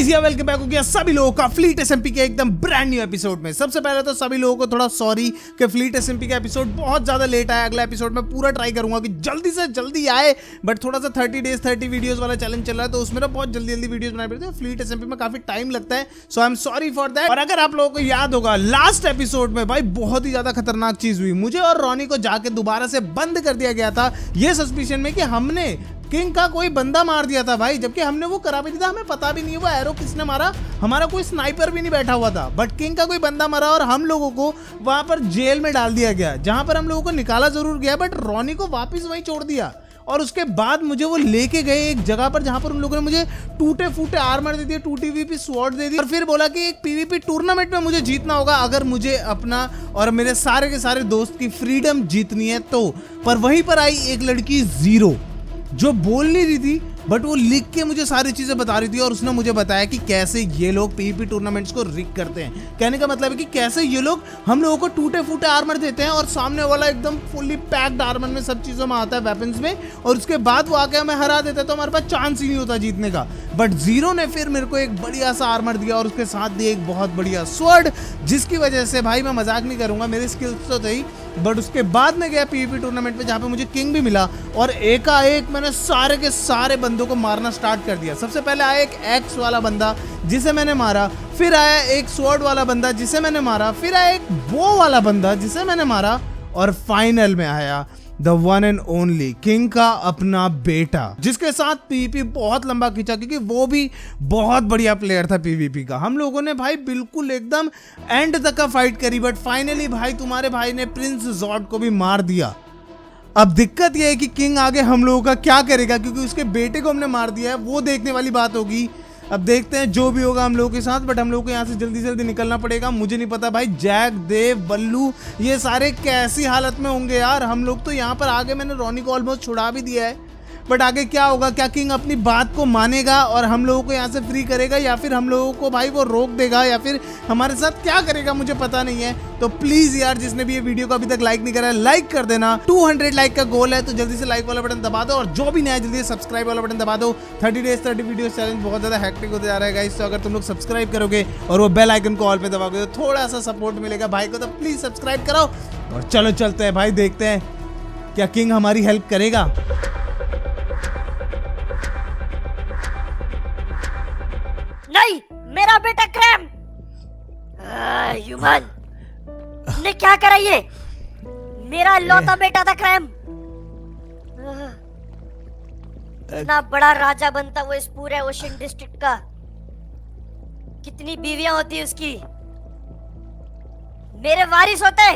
Guys या welcome back हो गया सभी लोगों का फ्लीट एसएमपी के एकदम ब्रांड न्यू एपिसोड में। सबसे पहले तो सभी लोगों को थोड़ा सॉरी कि फ्लीट एसएमपी का एपिसोड बहुत ज्यादा लेट आया। अगला एपिसोड में पूरा ट्राई करूंगा कि जल्दी से जल्दी आए, बट थोड़ा सा 30 डेज 30 वीडियोस वाला चैलेंज चल रहा है तो उसमें ना बहुत जल्दी जल्दी वीडियोस बनानी पड़ती है। फ्लीट एसएमपी में काफी टाइम लगता है, so I am sorry for that. और अगर आप लोगों को याद होगा लास्ट एपिसोड में भाई बहुत ही ज्यादा खतरनाक चीज हुई। मुझे और रॉनी को जाके दोबारा से बंद कर दिया गया था ये सस्पिशन में कि हमने किंग का कोई बंदा मार दिया था भाई, जबकि हमने वो करा भी नहीं था। हमें पता भी नहीं है वो एरो किसने मारा, हमारा कोई स्नाइपर भी नहीं बैठा हुआ था, बट किंग का कोई बंदा मारा और हम लोगों को वहां पर जेल में डाल दिया गया, जहां पर हम लोगों को निकाला जरूर गया बट रॉनी को वापस वहीं छोड़ दिया। और उसके बाद मुझे वो लेके गए एक जगह पर जहां पर उन लोगों ने मुझे टूटे फूटे आर्मर दे दिए, 2 स्वॉर्ड दे दिए और फिर बोला कि एक पीवीपी टूर्नामेंट में मुझे जीतना होगा अगर मुझे अपना और मेरे सारे के सारे दोस्त की फ्रीडम जीतनी है तो। पर वहीं पर आई एक लड़की जीरो जो बोल नहीं रही थी बट वो लिख के मुझे सारी चीजें बता रही थी और उसने मुझे बताया कि कैसे ये लोग पीवीपी टूर्नामेंट्स को रिग करते हैं। कहने का मतलब है कि कैसे ये लोग हम लोगों को टूटे फूटे आर्मर देते हैं और सामने वाला एकदम फुल्ली पैक्ड आर्मर में सब चीजों में आता है वेपन्स में, और उसके बाद वो आके हमें हरा देता है तो हमारे पास चांस ही नहीं होता जीतने का। बट जीरो ने फिर मेरे को एक बढ़िया सा आर्मर दिया और उसके साथ दिए एक बहुत बढ़िया स्वॉर्ड, जिसकी वजह से भाई मैं मजाक नहीं करूंगा, मेरी स्किल्स तो थी। बट उसके बाद में गया पीवीपी टूर्नामेंट में जहाँ पे मुझे किंग भी मिला और एकाएक मैंने सारे के सारे बंदों को मारना स्टार्ट कर दिया। सबसे पहले आया एक एक्स वाला बंदा जिसे मैंने मारा, फिर आया एक स्वॉर्ड वाला बंदा जिसे मैंने मारा, फिर आया एक बो वाला बंदा जिसे मैंने मारा और फाइनल में आया the one and only king का अपना बेटा, जिसके साथ पीवीपी बहुत लंबा खींचा क्योंकि वो भी बहुत बढ़िया प्लेयर था पीवीपी का। हम लोगों ने भाई बिल्कुल एकदम एंड तक का फाइट करी बट फाइनली भाई तुम्हारे भाई ने प्रिंस जॉर्ड को भी मार दिया। अब दिक्कत यह है कि किंग आगे हम लोगों का क्या करेगा, क्योंकि उसके बेटे को हमने मार दिया है, वो देखने वाली बात होगी। अब देखते हैं जो भी होगा हम लोगों के साथ, बट हम लोगों को यहाँ से जल्दी जल्दी निकलना पड़ेगा। मुझे नहीं पता भाई जैक, देव, बल्लू ये सारे कैसी हालत में होंगे यार। हम लोग तो यहाँ पर आगे मैंने रॉनी को ऑलमोस्ट छुड़ा भी दिया है, बट आगे क्या होगा, क्या किंग अपनी बात को मानेगा और हम लोगों को यहाँ से फ्री करेगा या फिर हम लोगों को भाई वो रोक देगा या फिर हमारे साथ क्या करेगा मुझे पता नहीं है। तो प्लीज यार जिसने भी ये वीडियो को अभी तक लाइक नहीं करा है लाइक कर देना। 200 लाइक का गोल है तो जल्दी से लाइक वाला बटन दबा दो और जो भी नया जल्दी से सब्सक्राइब वाला बटन दबा दो। 30 डेज 30 वीडियो चैलेंज बहुत ज्यादा हैक्टिक होते जा रहा है गाइस, तो अगर तुम लोग सब्सक्राइब करोगे और वो बेल आइकन को ऑल पे दबाओगे तो थोड़ा सा सपोर्ट मिलेगा भाई को, तो प्लीज सब्सक्राइब कराओ। और चलो चलते हैं भाई, देखते हैं क्या किंग हमारी हेल्प करेगा। नहीं, मेरा बेटा क्रैम। ह्यूमन ने क्या करा ये? मेरा लौता बेटा था क्रैम। इतना बड़ा राजा बनता वो इस पूरे ओशन डिस्ट्रिक्ट का, कितनी बीवियां होती उसकी, मेरे वारिस होते,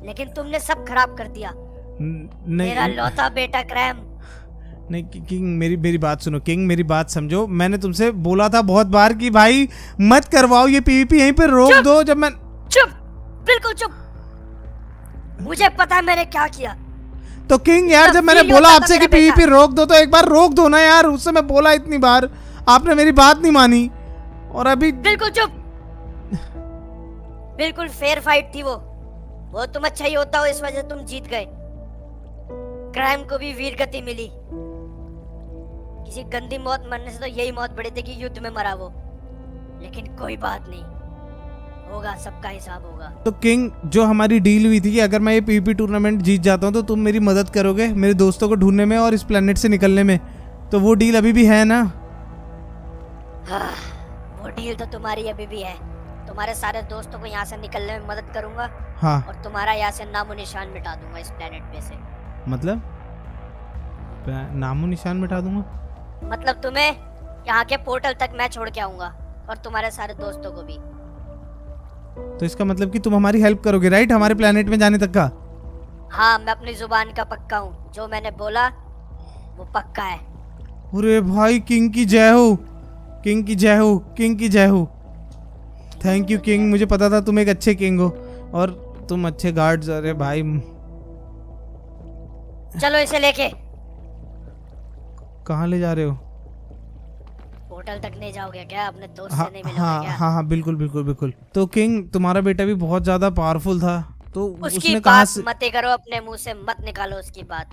लेकिन तुमने सब खराब कर दिया। मेरा लौता बेटा क्रैम। नहीं किंग मेरी बात सुनो, किंग मेरी बात समझो। मैंने तुमसे बोला था बहुत बार कि भाई मत करवाओ ये पीवीपी, यहीं पे रोक दो। जब मैं चुप, बिल्कुल चुप, मुझे पता है मैंने क्या किया। तो किंग यार जब मैंने बोला आपसे कि पीवीपी रोक दो तो एक बार रोक दो ना यार। उससे मैं बोला इतनी बार, आपने मेरी बात नहीं मानी और अभी बिल्कुल चुप। बिल्कुल फेयर फाइट थी वो तुम अच्छा ही होता हो, इस वजह से तुम जीत गए। क्राइम को भी वीर गति मिली, किसी गंदी मौत मरने से तो यही मौत बड़ी थी कि युद्ध में मरा वो, लेकिन कोई बात नहीं, होगा सबका हिसाब होगा। तो किंग जो हमारी डील हुई थी कि अगर मैं ये पीवीपी टूर्नामेंट जीत जाता हूँ तो तुम मेरी मदद करोगे मेरे दोस्तों को ढूंढने में और इस प्लेनेट से निकलने में, तो वो डील अभी भी है ना? हाँ, वो डील तो तुम्हारी अभी भी है। तुम्हारे सारे दोस्तों को यहाँ से निकलने में मदद करूंगा। हाँ, और तुम्हारा यहाँ से नामो निशान मिटा दूंगा इस प्लेनेट पे से। मतलब नामो निशान मिटा दूंगा? मतलब तुम्हें यहाँ के पोर्टल तक मैं छोड़ के आऊंगा और तुम्हारे सारे दोस्तों को भी। तो इसका मतलब कि तुम हमारी हेल्प करोगे राइट, हमारे प्लेनेट में जाने तक का? हाँ, मैं अपनी जुबान का पक्का हूँ, जो मैंने बोला वो पक्का है। अरे भाई किंग की जय हो, किंग की जय हो, किंग की जय हो। थैंक यू किंग, मुझे पता था तुम एक अच्छे किंग हो और तुम अच्छे गार्ड्स। अरे भाई चलो इसे लेके। कहाँ ले जा रहे हो? पोर्टल तक नहीं जाओगे क्या? अपने दोस्त हाँ, से नहीं मिलोगे हाँ, क्या? हाँ बिल्कुल बिल्कुल बिल्कुल। तो किंग तुम्हारा बेटा भी बहुत ज्यादा पावरफुल था तो उसकी उसने कहा बात मत करो, अपने मुंह से मत निकालो उसकी बात।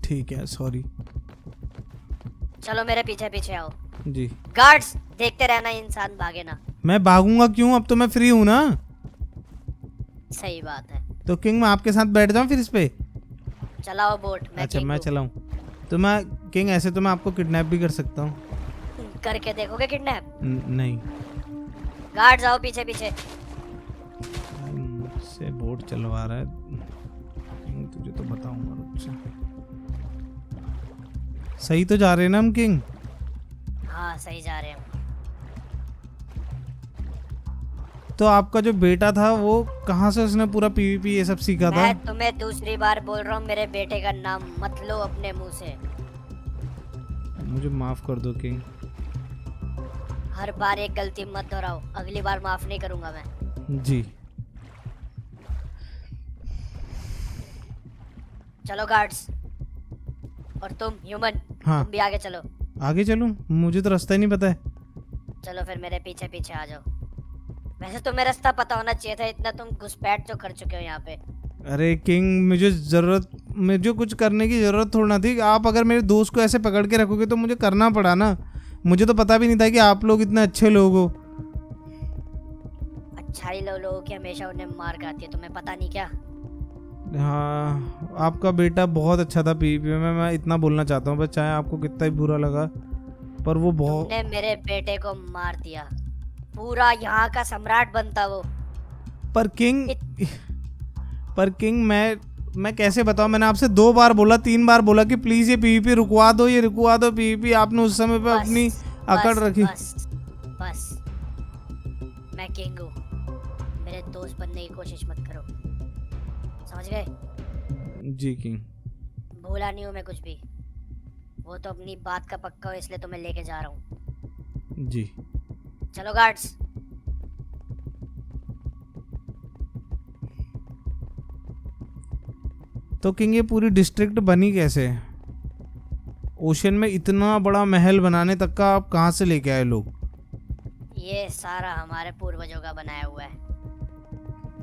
ठीक है सॉरी। चलो मेरे पीछे पीछे आओ। जी। गार्ड्स देखते रहना, इंसान भागे ना। मैं भागूंगा क्यों, अब तो मैं फ्री हूँ ना। सही बात है। तो किंग मैं आपके साथ बैठ जाऊँ फिर इस पे? चलाओ बोट। अच्छा मैं चलाऊँ? तो मैं किंग ऐसे तो मैं आपको किडनैप भी कर सकता हूँ। करके देखोगे किडनैप? नहीं। गार्ड्स आओ पीछे पीछे। मुझसे बोट चलवा रहा है किंग, तुझे तो बताऊंगा रुक जा। सही तो जा रहे हैं ना हम किंग? हाँ सही जा रहे हैं। तो आपका जो बेटा था वो कहाँ से उसने पूरा पीवीपी ये सब सीखा था? मैं तुम्हें दूसरी बार बोल रहा हूँ, मेरे बेटे का नाम मत लो अपने मुंह से। मुझे माफ कर दो किंग। हर बार एक गलती मत दोहराओ, अगली बार माफ नहीं करूंगा मैं। जी। चलो गार्ड्स। और तुम ह्यूमन, हाँ। तुम भी आगे चलो। आगे चलूं? मुझे तो रास्ता ही नहीं पता है। चलो फिर मेरे पीछे पीछे आ जाओ। वैसे तुम्हें रास्ता पता होना चाहिए था, इतना तुम घुसपैठ जो कर चुके हो यहाँ पे। अरे किंग मुझे कुछ करने की जरूरत थोड़ी ना थी। आप अगर मेरे दोस्त को ऐसे पकड़ के रखोगे तो मुझे करना पड़ा ना। मुझे तो पता भी नहीं था कि आप लोग इतने अच्छे लोग हो। अच्छाई लोगों की हमेशा उन्हें मार खाती है, तुम्हें पता नहीं क्या? हाँ आपका बेटा बहुत अच्छा था पीवीपी में, मैं इतना बोलना चाहता हूँ। बस चाहे आपको कितना ही बुरा लगा, पर वो बहुत। तुमने मेरे बेटे को मार दिया, पूरा यहाँ का सम्राट बनता वो। पर किंग मैं कैसे बताऊं? मैंने आपसे 2 बार बोला, 3 बार बोला कि प्लीज ये पीवीपी रुकवा दो, ये रुकवा दो पीवीपी। आपने उस समय पे अपनी अकड़ रखी। बस मैं किंग हूँ, मेरे दोस्त बनने की कोशिश मत करो, समझ गए? जी किंग। भूला नहीं हूँ मैं कुछ भी। वो तो अपनी बात का पक्का हो, इसलिए तो मैं लेके जा रहा हूँ। जी। चलो गार्ड्स। तो किंग ये पूरी डिस्ट्रिक्ट बनी कैसे? ओशन में इतना बड़ा महल बनाने तक का आप कहाँ से लेके आए लोग? ये सारा हमारे पूर्वजों का बनाया हुआ है।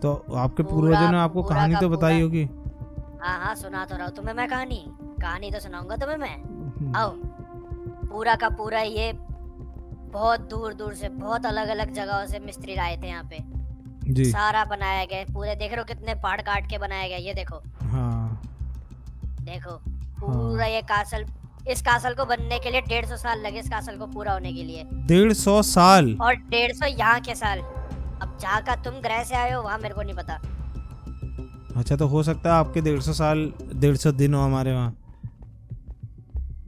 तो आपके पूर्वजों ने आपको कहानी तो बताई होगी। हाँ हाँ सुना तो रहा हूँ तुम्हें मैं कहानी तो सुनाऊंगा तुम्हें मैं। आओ। पूरा का पूरा ये बहुत दूर दूर से, बहुत अलग अलग जगहों से मिस्त्री आए थे यहाँ पे जी। सारा बनाया गया पूरे। देख रहे हो कितने पहाड़ काट के बनाया गया, ये देखो। हाँ देखो पूरा ये कासल, इस कासल को बनने के लिए 150 साल लगे, इस कासल को पूरा होने के लिए 150 साल। और 150 यहाँ के साल। अब जहाँ का तुम ग्रह से आए हो वहाँ मेरे को नहीं पता। अच्छा तो हो सकता है आपके 150 साल 150 दिन हो हमारे वहाँ,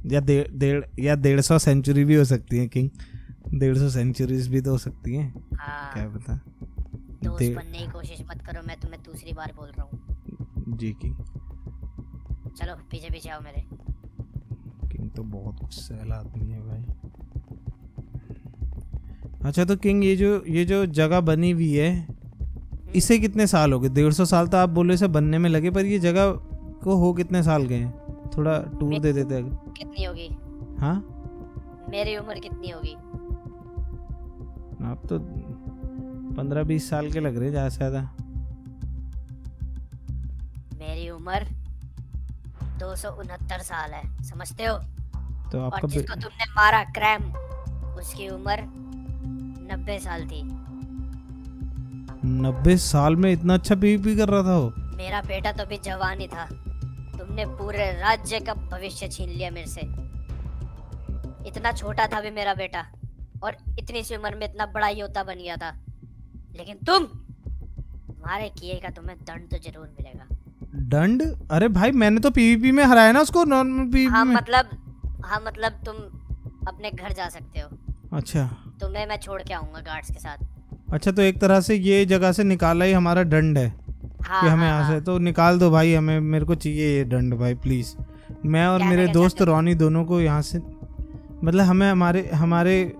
या 150 सेंचुरी भी हो सकती है किंग। 150 सेंचुरीज भी तो हो सकती हैं। हाँ। क्या पता। दोस्त बनने की कोशिश मत करो, मैं तुम्हें दूसरी बार बोल रहा हूँ। जी किंग। चलो पीछे पीछे आओ मेरे। किंग तो बहुत गुस्सैल आदमी है भाई। अच्छा तो किंग ये जो जगह बनी हुई है इसे कितने साल हो गए? 150 साल तो आप बोले इसे बनने में लगे, पर ये जगह को हो कितने साल गए? थोड़ा टूर दे देते अगर। कितनी होगी? हाँ मेरी उम्र कितनी होगी? आप तो 15-20 साल के लग रहे ज्यादा से ज्यादा। मेरी उम्र 269 साल है, समझते हो? तो और आपका जिसको तुमने मारा क्रैम, उसकी उम्र 90 साल थी। 90 साल में इतना अच्छा पीवीपी कर रहा था वो? मेरा बेटा तो भी जवान ही था। तुमने पूरे राज्य का भविष्य छीन लिया मेरे से। इतना छोटा था भी मेरा बेटा, और इतनी सी उम्र में इतना बड़ा योद्धा बन गया था। लेकिन तुम्हारे किए का तुम्हें दंड तो जरूर मिलेगा। दंड? अरे भाई मैंने तो पीवीपी में हराया ना उसको, नॉर्मल पीवीपी हाँ में। मतलब तुम अपने घर जा सकते हो। अच्छा। तुम्हें मैं छोड़ के आऊंगा गार्ड्स के साथ। अच्छा तो एक तरह से ये जगह से निकाला ही हमारा दंड है। हाँ, कि हमें हाँ, यहाँ से तो निकाल दो भाई, हमें मेरे को चाहिए ये दंड भाई प्लीज। मैं और मेरे दोस्त रॉनी दोनों को यहाँ से, मतलब हमें हमारे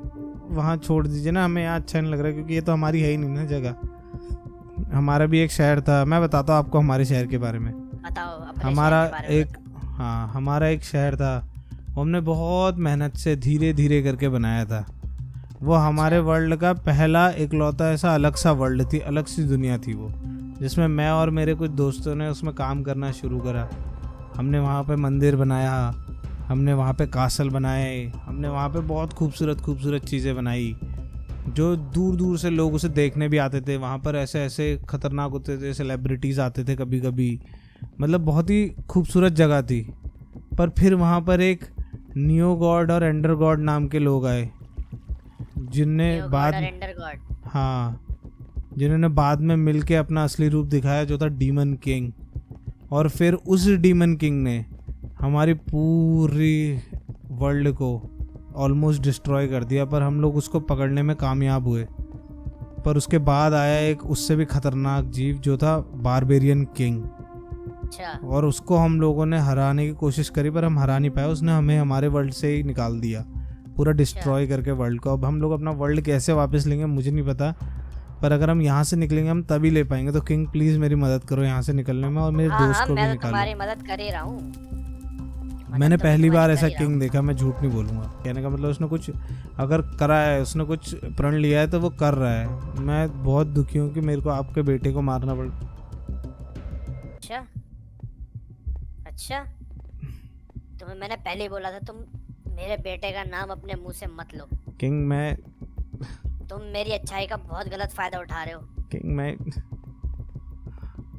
वहाँ छोड़ दीजिए ना। हमें यहाँ अच्छा नहीं लग रहा क्योंकि ये तो हमारी है ही नहीं ना जगह। हमारा भी एक शहर था, मैं बताता हूँ आपको हमारे शहर के बारे में। बताओ अपने हमारा शहर के बारे में। हमारा एक शहर था, हमने बहुत मेहनत से धीरे धीरे करके बनाया था। वो हमारे वर्ल्ड का पहला इकलौता ऐसा अलग सा वर्ल्ड थी, अलग सी दुनिया थी वो, जिसमें मैं और मेरे कुछ दोस्तों ने उसमें काम करना शुरू करा। हमने वहाँ पे मंदिर बनाया, हमने वहाँ पे कासल बनाए, हमने वहाँ पे बहुत खूबसूरत खूबसूरत चीज़ें बनाई जो दूर दूर से लोग उसे देखने भी आते थे। वहाँ पर ऐसे ऐसे खतरनाक होते थे, सेलिब्रिटीज़ आते थे कभी कभी, मतलब बहुत ही खूबसूरत जगह थी। पर फिर वहाँ पर एक नियो गॉड और एंडर गॉड नाम के लोग आए जिनने जिन्होंने बाद में मिलके अपना असली रूप दिखाया जो था डीमन किंग। और फिर उस डीमन किंग ने हमारी पूरी वर्ल्ड को ऑलमोस्ट डिस्ट्रॉय कर दिया, पर हम लोग उसको पकड़ने में कामयाब हुए। पर उसके बाद आया एक उससे भी खतरनाक जीव जो था बारबेरियन किंग। और उसको हम लोगों ने हराने की कोशिश करी पर हम हरा नहीं पाए। उसने हमें हमारे वर्ल्ड से ही निकाल दिया, पूरा डिस्ट्रॉय करके वर्ल्ड को। अब हम लोग अपना वर्ल्ड कैसे वापस लेंगे मुझे नहीं पता, पर अगर हम यहाँ से निकलेंगे हम तभी ले पाएंगे। तो किंग प्लीज मेरी मदद करो यहाँ से निकलने में और मेरे दोस्त को भी निकालो। तुम्हारी मदद कर ही रहा हूँ। मैंने पहली बार ऐसा किंग देखा, मैं झूठ नहीं बोलूँगा। कहने का मतलब उसने कुछ अगर करा है, उसने कुछ प्रण लिया है तो वो कर रहा है। मैं बहुत दुखी हूँ कि मेरे को आपके बेटे को मारना पड़। अच्छा तुम्हें मैंने पहले ही बोला था तुम मेरे बेटे का नाम अपने मुंह से मत लो। किंग मैं तुम मेरी अच्छाई का बहुत गलत फायदा उठा रहे हो। किंग मैं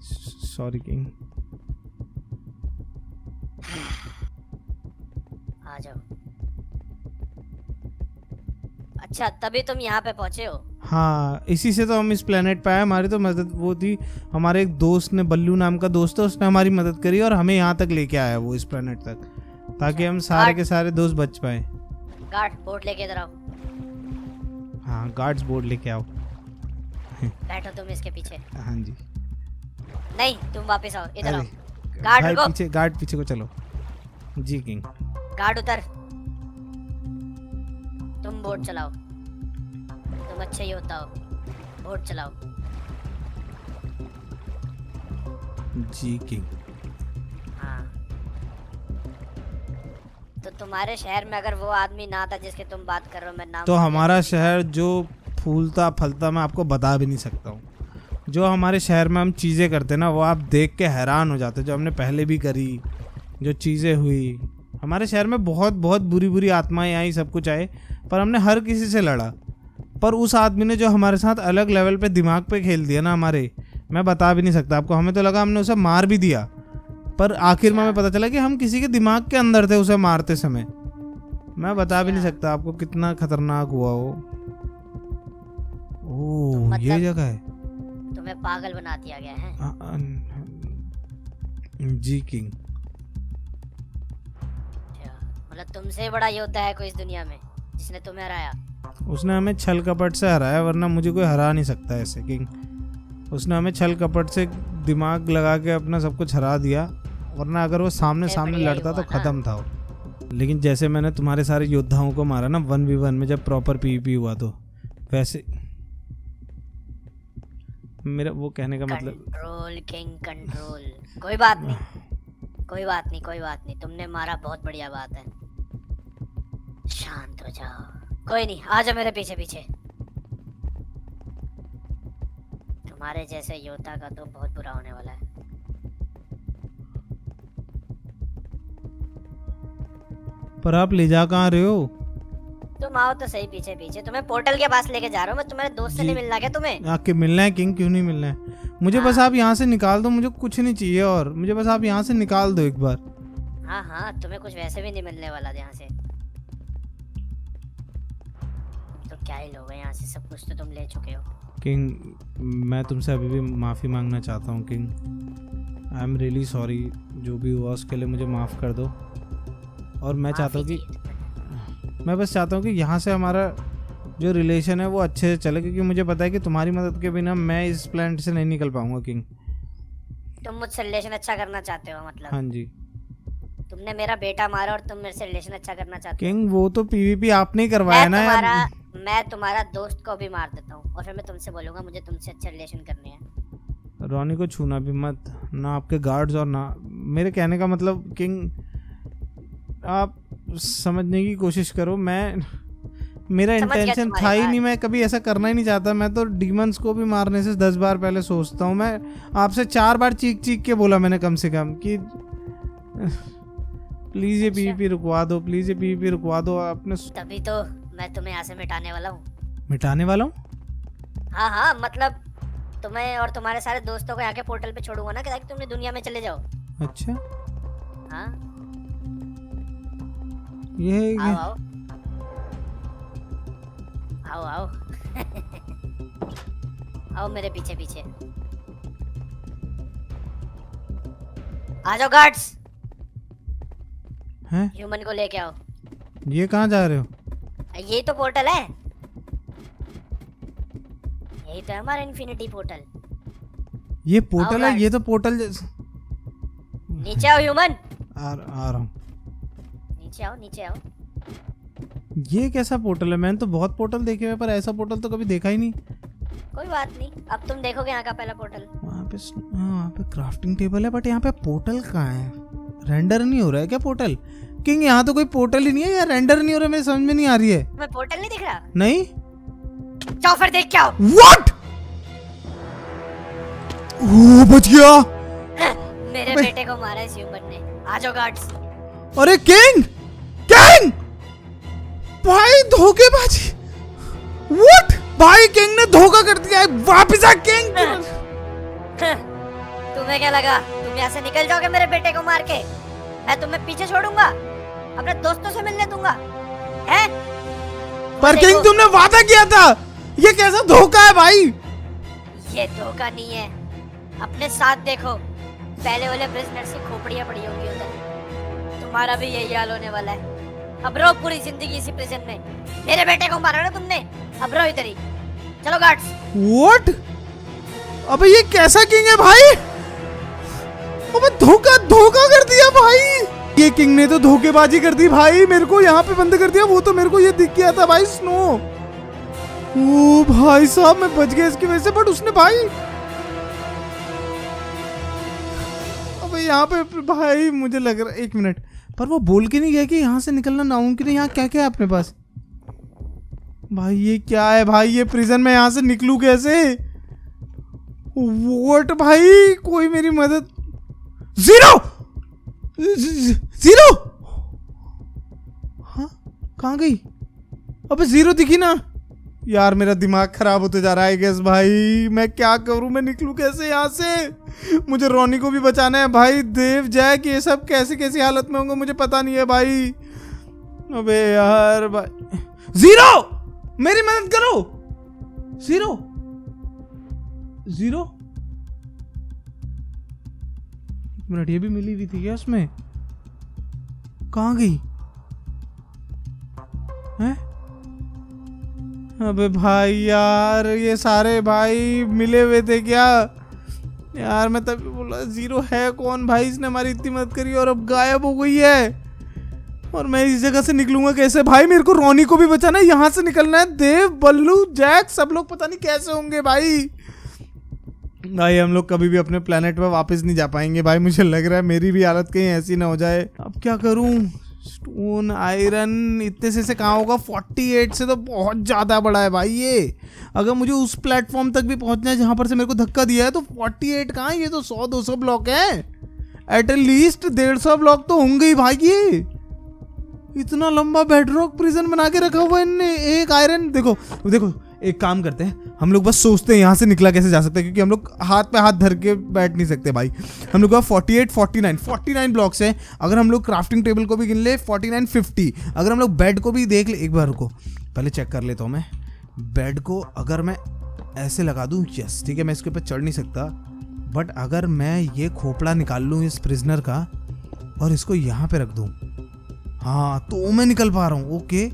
सॉरी किंग। आ जाओ। अच्छा तभी तुम यहाँ पे पहुंचे हो? हाँ, इसी से तो हम इस प्लेनेट पे आए। हमारी तो मदद वो थी, हमारे एक दोस्त ने, बल्लू नाम का दोस्त है, उसने हमारी मदद करी और हमें यहाँ तक लेके आया वो इस प्लेनेट तक, ताकि हम सारे के सारे दोस्त बच पाए। गार्ड बोर्ड लेके इधर आओ। हाँ गार्ड्स बोर्ड लेके आओ। बैठो तुम इसके पीछे। हाँ जी। नहीं तुम वापस आओ, इधर आओ। गार्ड रुको। पीछे, गार्ड पीछे को चलो। जी किंग। गार्ड उतर। तुम बोर्ड चलाओ, तुम अच्छे ही होता हो, बोर्ड चलाओ। जी किंग। हाँ तो तुम्हारे शहर में अगर वो आदमी ना था जिसके तुम बात कर रहे हो, मैं नाम, तो हमारा शहर जो फूलता फलता मैं आपको बता भी नहीं सकता हूँ। जो हमारे शहर में हम चीज़ें करते ना वो आप देख के हैरान हो जाते, जो हमने पहले भी करी, जो चीज़ें हुई हमारे शहर में। बहुत बहुत बुरी बुरी आत्माएं आई, सब कुछ आए, पर हमने हर किसी से लड़ा। पर उस आदमी ने जो हमारे साथ अलग लेवल पे दिमाग पे खेल दिया ना हमारे, मैं बता भी नहीं सकता आपको। हमें तो लगा हमने उसे मार भी दिया, पर आखिर में हमें पता चला कि हम किसी के दिमाग के अंदर थे उसे मारते समय। मैं बता भी नहीं सकता आपको कितना खतरनाक हुआ वो। ओह मतलब ये जगह है। तुम्हें पागल बना दिया गया है। जी किंग। मतलब तुमसे बड़ा योद्धा है कोई इस दुनिया में जिसने तुम्हें हराया? उसने हमें छल कपट से हराया, वरना मुझे कोई हरा नहीं सकता ऐसे किंग। उसने हमें छल कपट से दिमाग लगा के अपना सब कुछ हरा दिया, वरना अगर वो सामने सामने लड़ता तो खत्म था वो। लेकिन जैसे मैंने तुम्हारे सारे योद्धाओं को मारा ना 1v1 में, जब प्रॉपर पीवीपी हुआ, तो वैसे मेरा वो कहने का मतलब कंट्रोल किंग कंट्रोल। कोई बात नहीं, कोई बात नहीं, कोई बात नहीं, तुमने मारा, बहुत बढ़िया बात है। शांत हो जाओ, कोई नहीं, आ जाओ मेरे पीछे पीछे। तुम्हारे जैसे योद्धा का तो बहुत बुरा होने वाला है। पर आप ले जा कहाँ रहे हो? तुम आओ तो सही पीछे पीछे। तुम्हें पोर्टल के पास लेके जा रहा हूँ मैं। तुम्हारे दोस्त से नहीं मिलना क्या तुम्हें? आके मिलना है किंग, क्यों नहीं मिलना है मुझे। बस आप यहाँ से निकाल दो, मुझे कुछ नहीं चाहिए और मुझे बस आप यहाँ से निकाल दो एक बार। हाँ हाँ तुम्हें कुछ वैसे भी नहीं मिलने वाला यहाँ से। तो क्या ही लोगे यहाँ से, सब कुछ तो तुम ले चुके हो। किंग मैं तुमसे अभी भी माफ़ी मांगना चाहता हूँ king. I am really sorry, जो भी हुआ उसके लिए मुझे माफ़ कर दो। और मैं चाहता हूँ कि मैं बस चाहता हूँ कि यहाँ से हमारा जो रिलेशन है वो अच्छे से चले, क्योंकि मुझे पता है कि तुम्हारी मदद के बिना मैं इस प्लेनेट से नहीं निकल पाऊंगा किंग। तुम मुझसे रिलेशन अच्छा करना चाहते हो मतलब? हाँ जी। तुमने मेरा बेटा मारा और तुम मेरे से रिलेशन अच्छा करना चाहते हो? किंग वो तो पीवीपी आपने ही करवाया ना यार। मैं तुम्हारा दोस्त को भी मार देता हूँ और फिर मैं तुमसे बोलूंगा मुझे तुमसे अच्छे रिलेशन करने हैं। रॉनी को छूना भी मत, ना आपके गार्ड्स और ना मेरे। कहने का मतलब किंग आप समझने की कोशिश करो। मेरा इंटेंशन था ही नहीं, मैं कभी ऐसा करना ही नहीं चाहता। मैं तो डीमंस को भी मारने से 10 बार पहले सोचता हूँ। मैं आपसे 4 बार चीख चीख के बोला मैंने कम से कम कि प्लीज ये पीवीपी रुकवा दो, प्लीज ये पीवीपी रुकवा दो आपने। तभी तो मैं तुम्हें यहाँ से मिटाने वाला हूँ। मिटाने वाला हूँ? हाँ हाँ, मतलब तुम्हें और तुम्हारे सारे दोस्तों को यहाँ के पोर्टल पे छोड़ूंगा ना, ताकि तुम दुनिया में चले जाओ। अच्छा, हाँ ये आओ आओ आओ आओ आओ मेरे पीछे पीछे आ जाओ गार्ड्स। हैं? ह्यूमन को लेके आओ। ये कहाँ जा रहे हो? यही तो पोर्टल है, यही तो है हमारा इन्फिनिटी पोर्टल। ये पोर्टल है? guards। ये तो पोर्टल नीचे आओ ह्यूमन, आ रहा हूँ। नीचे आओ नीचे आओ। ये कैसा पोर्टल है? मैंने तो बहुत पोर्टल देखे हुए पर ऐसा पोर्टल तो कभी देखा ही नहीं। कोई बात नहीं, अब तुम देखोगे यहाँ का पहला पोर्टल। वहाँ पे वहाँ पे क्राफ्टिंग टेबल है, बट यहाँ पे पोर्टल कहाँ है? रेंडर नहीं हो रहा है क्या पोर्टल? किंग यहाँ तो कोई पोर्टल ही नहीं है यार, रेंडर नहीं हो रहा है, मेरी समझ में नहीं आ रही है। तुम्हें पोर्टल नहीं दिख रहा? नहीं। जाओ फिर देख के आओ। What? ओ बच गया। मेरे बेटे को मारा इस ह्यूमन ने। आ जाओ गार्ड्स। अरे किंग, किंग भाई धोखेबाजी। What? भाई किंग ने धोखा कर दिया है, वापिस आ किंग। तुम्हें क्या लगा तुम यहाँ से निकल जाओगे मेरे बेटे को मार के? मैं तुम्हें पीछे छोड़ूंगा? अपने दोस्तों से मिलने दूंगा? हैं? पर किंग तुमने वादा किया था, ये कैसा धोखा है भाई? ये धोखा नहीं है, अपने साथ देखो, पहले वाले प्रिजनर्स की खोपड़ियां पड़ी होंगी उधर। तुम्हारा भी यही हाल होने वाला है। अब रहो पूरी जिंदगी इसी प्रिजन में। मेरे बेटे को मारा ना तुमने, अब रहो इधर ही। चलो गार्ड्स। What? अबे ये कैसा किंग है भाई? अबे धोखा धोखा कर दिया भाई। ये किंग ने तो धोखेबाजी कर दी भाई, मेरे को यहाँ पे बंद कर दिया। वो तो मेरे को ये दिख गया था भाई, स्नो। ओ भाई साहब मैं बच गया इसकी वजह से, बट उसने भाई अबे यहाँ पे भाई मुझे लग रहा है, एक मिनट, पर वो बोल के नहीं गया कि यहाँ से निकलना नामुमकिन है? यहाँ क्या क्या है अपने पास? भाई ये क्या है भाई? ये प्रिजन में यहाँ से निकलूं कैसे? वोट भाई कोई मेरी मदद। जीरो जीरो, हाँ कहाँ गई? अबे जीरो दिखी ना यार, मेरा दिमाग खराब होते जा रहा है गैस भाई। मैं क्या करूं, मैं निकलूं कैसे यहाँ से? मुझे रोनी को भी बचाना है भाई। देव जैक ये सब कैसे कैसी हालत में होंगे मुझे पता नहीं है भाई। अबे यार भाई, जीरो मेरी मदद करो। जीरो जीरो, एक मिनट, ये भी मिली हुई थी क्या उसमें? कहाँ गई है? अबे भाई यार ये सारे भाई मिले हुए थे क्या यार? मैं तभी बोला जीरो है कौन भाई, इसने हमारी इतनी मदद करी और अब गायब हो गई है। और मैं इस जगह से निकलूंगा कैसे भाई? मेरे को रोनी को भी बचाना है, यहाँ से निकलना है। देव, बल्लू, जैक सब लोग पता नहीं कैसे होंगे भाई। भाई हम लोग कभी भी अपने प्लेनेट पे वापस नहीं जा पाएंगे भाई, मुझे लग रहा है मेरी भी हालत कहीं ऐसी ना हो जाए। अब क्या करूं? स्टोन, आयरन इतने से कहाँ होगा? 48 से तो बहुत ज़्यादा बड़ा है भाई ये। अगर मुझे उस प्लेटफॉर्म तक भी पहुंचना है जहाँ पर से मेरे को धक्का दिया है, तो 48 कहाँ, ये तो 100-200 ब्लॉक है। एट लीस्ट 150 ब्लॉक तो होंगे ही भाई। ये इतना लंबा बेडरॉक प्रिजन बना के रखा हुआ है इनने। एक आयरन देखो देखो, एक काम करते हैं हम लोग, बस सोचते हैं यहाँ से निकला कैसे जा सकता है, क्योंकि हम लोग हाथ पे हाथ धर के बैठ नहीं सकते भाई। हम लोग का 48, 49 ब्लॉक्स है। अगर हम लोग क्राफ्टिंग टेबल को भी गिन ले 49, 50, अगर हम लोग बेड को भी देख ले, एक बार रुको पहले चेक कर लेता हूँ मैं बेड को। अगर मैं ऐसे लगा दूँ, यस ठीक है, मैं इसके ऊपर चढ़ नहीं सकता, बट अगर मैं ये खोपड़ा निकाल लूँ इस प्रिजनर का और इसको यहाँ पे रख दूँ, हाँ तो मैं निकल पा रहा हूँ। ओके,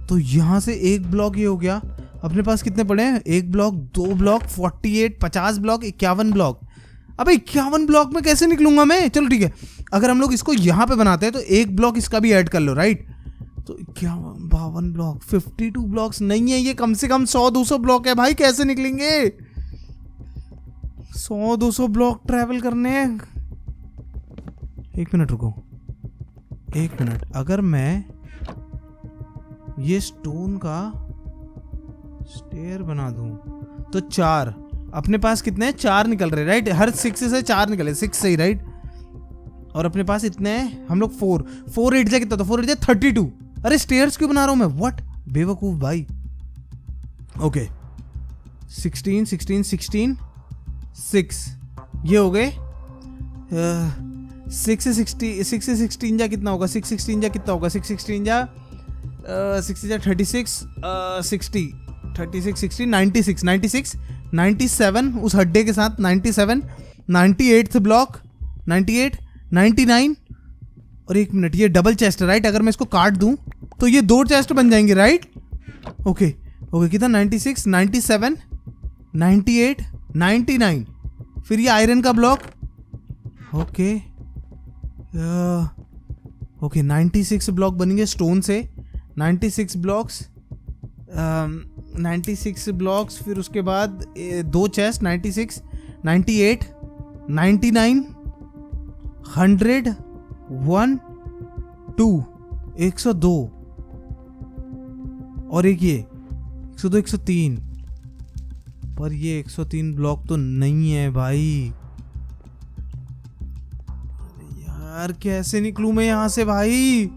तो यहाँ से एक ब्लॉक ये हो गया। अपने पास कितने पड़े हैं? एक ब्लॉक, 2 ब्लॉक, 48, 50 ब्लॉक, 51 ब्लॉक। अब 51 ब्लॉक में कैसे निकलूंगा मैं? चलो ठीक है, अगर हम लोग इसको यहाँ पे बनाते हैं तो एक ब्लॉक इसका भी ऐड कर लो, राइट? तो 52 ब्लॉक, 52 ब्लॉक्स नहीं है ये, कम से कम 100-200 ब्लॉक है भाई। कैसे निकलेंगे? 100-200 ब्लॉक ट्रैवल करने हैं। एक मिनट रुको, एक मिनट, अगर मैं ये स्टोन का स्टेयर बना दूं तो 4, अपने पास कितने हैं? 4 निकल रहे, राइट? हर 6 से 4 निकले, 6 सही, राइट? और अपने पास इतने हैं हम लोग 4 8 जा कितना था, 4 8 जा 32। अरे स्टेयर्स क्यों बना रहा हूँ मैं, व्हाट बेवकूफ भाई। ओके 16 16 16 6 ये हो गए। 6 से 16 जा कितना होगा, 6 16 जा कितना होगा, 6 16 जा 6 जा 36 60 36 60 96 96 97 उस हड्डे के साथ 97 98th ब्लॉक 98 99 और 1 मिनट ये डबल चेस्ट है राइट। अगर मैं इसको काट दूं तो ये 2 चेस्ट बन जाएंगे राइट। ओके ओके कितना 96 97 98 99 फिर ये आयरन का ब्लॉक। ओके ओके 96 ब्लॉक बनेंगे स्टोन से, 96 ब्लॉक्स 96 ब्लॉक्स फिर उसके बाद 2 चेस्ट 96 98 99 100 1 2 102 और एक ये 102 103 पर ये 103 ब्लॉक तो नहीं है भाई। यार कैसे निकलूं मैं यहाँ से भाई,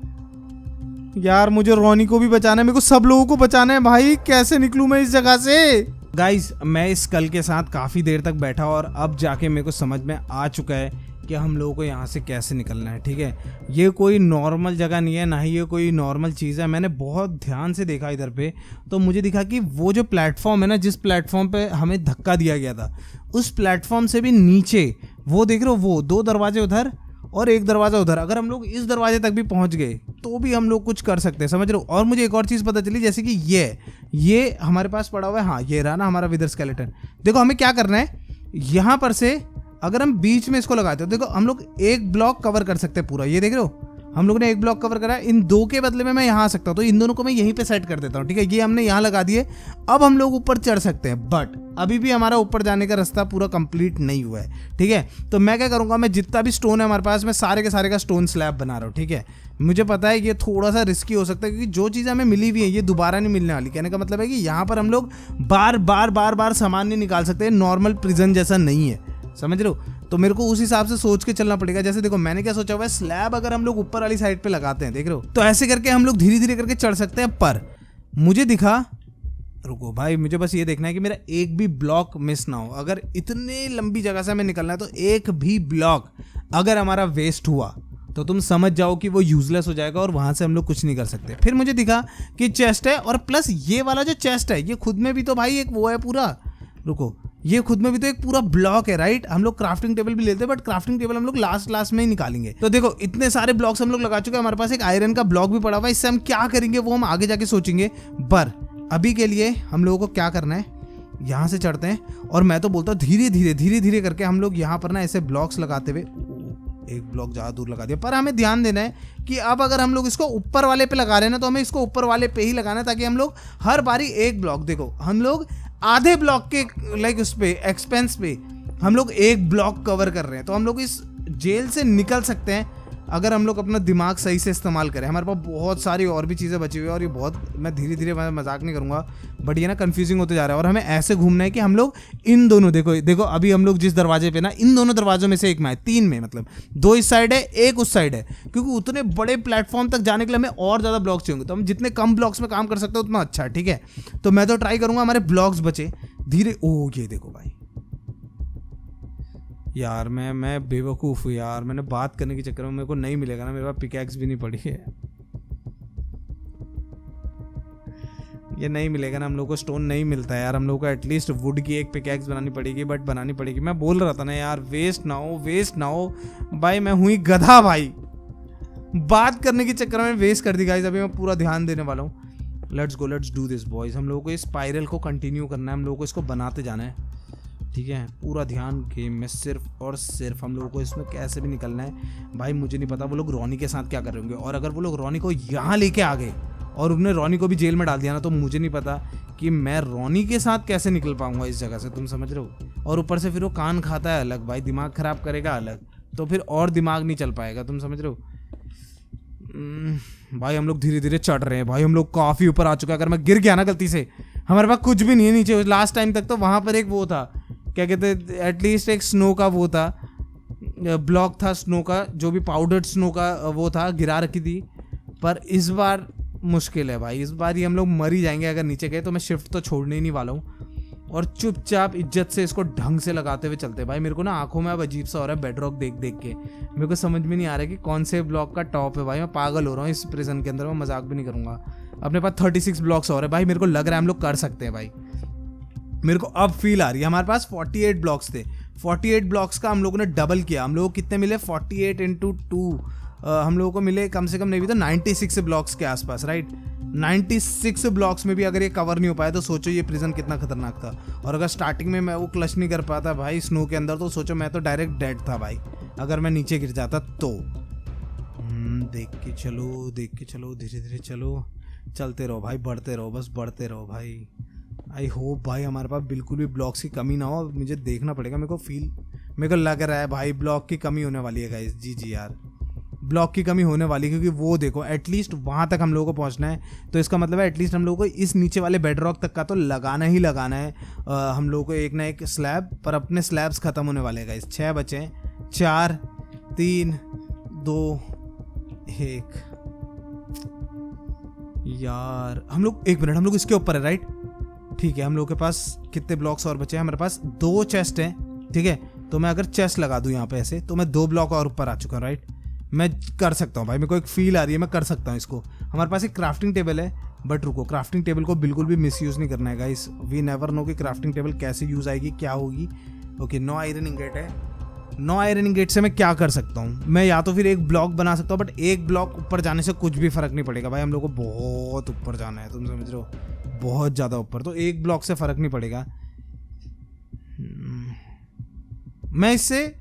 यार मुझे रोनी को भी बचाना है, मेरे को सब लोगों को बचाना है भाई, कैसे निकलूं मैं इस जगह से। गाइस मैं इस कल के साथ काफ़ी देर तक बैठा और अब जाके मेरे को समझ में आ चुका है कि हम लोगों को यहाँ से कैसे निकलना है। ठीक है ये कोई नॉर्मल जगह नहीं है, ना ही ये कोई नॉर्मल चीज़ है। मैंने बहुत ध्यान से देखा इधर पे तो मुझे दिखा कि वो जो प्लेटफॉर्म है ना, जिस प्लेटफॉर्म पे हमें धक्का दिया गया था उस प्लेटफॉर्म से भी नीचे वो देख रहे हो, वो 2 दरवाजे उधर और 1 दरवाज़ा उधर, अगर हम लोग इस दरवाजे तक भी पहुंच गए तो भी हम लोग कुछ कर सकते हैं, समझ रहे हो। और मुझे एक और चीज़ पता चली, जैसे कि ये हमारे पास पड़ा हुआ है, हाँ ये रहा ना हमारा विदर स्केलेटन। देखो हमें क्या करना है, यहाँ पर से अगर हम बीच में इसको लगाते हो, देखो हम लोग 1 ब्लॉक कवर कर सकते हैं पूरा, ये देख रहे हो हम लोग ने 1 ब्लॉक कवर करा है। इन 2 के बदले में मैं यहाँ आ सकता हूँ, तो इन दोनों को मैं यहीं पे सेट कर देता हूँ। ठीक है ये हमने यहाँ लगा दिए, अब हम लोग ऊपर चढ़ सकते हैं, बट अभी भी हमारा ऊपर जाने का रास्ता पूरा कंप्लीट नहीं हुआ है। ठीक है तो मैं क्या करूँगा, मैं जितना भी स्टोन है हमारे पास मैं सारे के सारे का स्टोन स्लैब बना रहा हूँ। ठीक है मुझे पता है कि ये थोड़ा सा रिस्की हो सकता है क्योंकि जो चीज़ हमें मिली हुई है ये दोबारा नहीं मिलने वाली। कहने का मतलब है कि यहाँ पर हम लोग बार बार सामान नहीं निकाल सकते, नॉर्मल प्रिजन जैसा नहीं है, समझ रहे हो। तो मेरे को उस हिसाब से सोच के चलना पड़ेगा। जैसे देखो मैंने क्या सोचा हुआ है, स्लैब अगर हम लोग ऊपर वाली साइड पे लगाते हैं, देख रहे हो, तो ऐसे करके हम लोग धीरे धीरे करके चढ़ सकते हैं। पर मुझे दिखा, रुको भाई मुझे बस ये देखना है कि मेरा एक भी ब्लॉक मिस ना हो। अगर इतनी लंबी जगह से हमें निकलना है तो एक भी ब्लॉक अगर हमारा वेस्ट हुआ तो तुम समझ जाओ कि वो यूजलेस हो जाएगा और वहां से हम लोग कुछ नहीं कर सकते। फिर मुझे दिखा कि चेस्ट है, और प्लस ये वाला जो चेस्ट है ये खुद में भी तो भाई एक वो है पूरा, रुको ये खुद में भी तो एक पूरा ब्लॉक है राइट। हम लोग क्राफ्टिंग टेबल भी लेते हैं बट क्राफ्टिंग टेबल हम लोग लास्ट में ही निकालेंगे। तो देखो इतने सारे ब्लॉक्स हम लोग लगा चुके हैं, हमारे पास एक आयरन का ब्लॉक भी पड़ा हुआ है, इससे हम क्या करेंगे वो हम आगे जाके सोचेंगे। पर अभी के लिए हम लोगों को क्या करना है, यहाँ से चढ़ते हैं और मैं तो बोलता हूँ धीरे धीरे करके हम लोग यहाँ पर ना ऐसे ब्लॉक्स लगाते हुए, एक ब्लॉक ज़्यादा दूर लगा दिया। पर हमें ध्यान देना है कि अब अगर हम लोग इसको ऊपर वाले पे लगा रहे हैं ना तो हमें इसको ऊपर वाले पे ही लगाना है, ताकि हम लोग हर बारी एक ब्लॉक, देखो हम लोग आधे ब्लॉक के लाइक उस पे एक्सपेंस पे हम लोग एक ब्लॉक कवर कर रहे हैं। तो हम लोग इस जेल से निकल सकते हैं अगर हम लोग अपना दिमाग सही से इस्तेमाल करें। हमारे पास बहुत सारी और भी चीज़ें बची हुई है और ये बहुत, मैं धीरे धीरे मजाक नहीं करूँगा बट ये ना कंफ्यूजिंग होते जा रहा है। और हमें ऐसे घूमना है कि हम लोग इन दोनों, देखो अभी हम लोग जिस दरवाजे पे ना, इन दोनों दरवाजों में से एक में है, 3 में, मतलब 2 इस साइड है 1 उस साइड है, क्योंकि उतने बड़े प्लेटफॉर्म तक जाने के लिए हमें और ज़्यादा ब्लॉक्स चाहिए। तो हम जितने कम ब्लॉक्स में काम कर सकते हैं उतना अच्छा। ठीक है तो मैं तो ट्राई करूँगा हमारे ब्लॉक्स बचे धीरे। ओ ये देखो भाई यार मैं बेवकूफ़ हूँ यार, मैंने बात करने के चक्कर में मेरे को नहीं मिलेगा ना, मेरे पास पिकैक्स भी नहीं पड़ी है, ये नहीं मिलेगा ना, हम लोग को स्टोन नहीं मिलता है यार। हम लोग को एटलीस्ट वुड की एक पिकैक्स बनानी पड़ेगी, बट बनानी पड़ेगी। मैं बोल रहा था ना यार, वेस्ट ना हो भाई, मैं हुई गधा भाई, बात करने के चक्कर में वेस्ट कर दी गाइस। अभी मैं पूरा ध्यान देने वाला हूँ। Let's do this boys. हम लोगों को इस स्पाइरल को कंटिन्यू करना है, हम लोगों को इसको बनाते जाना है। ठीक है पूरा ध्यान गेम में सिर्फ और सिर्फ हम लोगों को इसमें कैसे भी निकलना है। भाई मुझे नहीं पता वो लोग रोनी के साथ क्या कर रहे होंगे, और अगर वो लोग रोनी को यहाँ लेके आ गए और उन्होंने रोनी को भी जेल में डाल दिया ना, तो मुझे नहीं पता कि मैं रोनी के साथ कैसे निकल पाऊंगा इस जगह से, तुम समझ रहे हो। और ऊपर से फिर वो कान खाता है अलग भाई, दिमाग खराब करेगा अलग, तो फिर और दिमाग नहीं चल पाएगा, तुम समझ रहे हो। भाई हम लोग धीरे धीरे चढ़ रहे हैं भाई, हम लोग काफ़ी ऊपर आ चुका है। अगर मैं गिर गया ना गलती से, हमारे पास कुछ भी नहीं है नीचे। लास्ट टाइम तक तो वहाँ पर एक वो था, क्या कहते हैं, एटलीस्ट एक स्नो का वो था, ब्लॉक था स्नो का, जो भी पाउडर्ड स्नो का वो था, गिरा रखी थी। पर इस बार मुश्किल है भाई, इस बार ही हम लोग मर ही जाएंगे अगर नीचे गए तो। मैं शिफ्ट तो छोड़ने ही नहीं वाला हूँ और चुपचाप इज्जत से इसको ढंग से लगाते हुए चलते। भाई मेरे को ना आंखों में अब अजीब सा हो रहा है बेडरॉक देख देख के। मेरे को समझ में नहीं आ रहा है कि कौन से ब्लॉक का टॉप है। भाई मैं पागल हो रहा हूँ इस प्रिजन के अंदर, मैं मजाक भी नहीं करूँगा। अपने पास 36 ब्लॉक्स और है भाई, मेरे को लग रहा है हम लोग कर सकते हैं भाई। मेरे को अब फील आ रही है। हमारे पास 48 ब्लॉक्स थे, 48 ब्लॉक्स का हम लोगों ने डबल किया। हम लोगों को कितने मिले? 48 × 2 हम लोगों को मिले कम से कम नहीं भी तो 96 ब्लॉक्स के आसपास, राइट। 96 ब्लॉक्स में भी अगर ये कवर नहीं हो पाया तो सोचो ये प्रिजन कितना खतरनाक था। और अगर स्टार्टिंग में मैं वो क्लच नहीं कर पाता भाई स्नो के अंदर, तो सोचो मैं तो डायरेक्ट डेड था भाई अगर मैं नीचे गिर जाता तो। देख के चलो, देख के चलो, धीरे धीरे चलो, चलते रहो भाई, बढ़ते रहो, बस बढ़ते रहो भाई। आई होप भाई हमारे पास बिल्कुल भी ब्लॉक्स की कमी ना हो। मुझे देखना पड़ेगा, मेरे को लग रहा है भाई ब्लॉक की कमी होने वाली है गाइस। जी यार, ब्लॉक की कमी होने वाली है, क्योंकि वो देखो एटलीस्ट वहाँ तक हम लोगों को पहुँचना है। तो इसका मतलब है एटलीस्ट हम लोगों को इस नीचे वाले बेड रॉक तक का तो लगाना ही लगाना है। हम लोगों को एक ना एक स्लैब, पर अपने स्लैब्स ख़त्म होने वाले हैं गाइस। 6 बचे हैं, 4 3 2 1। यार हम लोग 1 मिनट, हम लोग इसके ऊपर है राइट। ठीक है, हम लोग के पास कितने ब्लॉक्स और बचे हैं? हमारे पास 2 चेस्ट हैं, ठीक है। तो मैं अगर चेस्ट लगा दूं यहाँ पे ऐसे, तो मैं 2 ब्लॉक और ऊपर आ चुका हूँ, राइट। मैं कर सकता हूँ भाई, मेरे को एक फील आ रही है, मैं कर सकता हूँ इसको। हमारे पास एक क्राफ्टिंग टेबल है, बट रुको, क्राफ्टिंग टेबल को बिल्कुल भी मिसयूज़ नहीं करना है गाइस। वी नेवर नो कि क्राफ्टिंग टेबल कैसे यूज़ आएगी, क्या होगी। ओके, 9 आयरन इंगेट है। 9 आयरन इंगेट से मैं क्या कर सकता हूँ? मैं या तो फिर एक ब्लॉक बना सकता हूँ, बट एक ब्लॉक ऊपर जाने से कुछ भी फ़र्क नहीं पड़ेगा भाई। हम लोग को बहुत ऊपर जाना है, तुम समझ रहे हो, बहुत ज़्यादा ऊपर। तो एक ब्लॉक से फ़र्क नहीं पड़ेगा। मैं इससे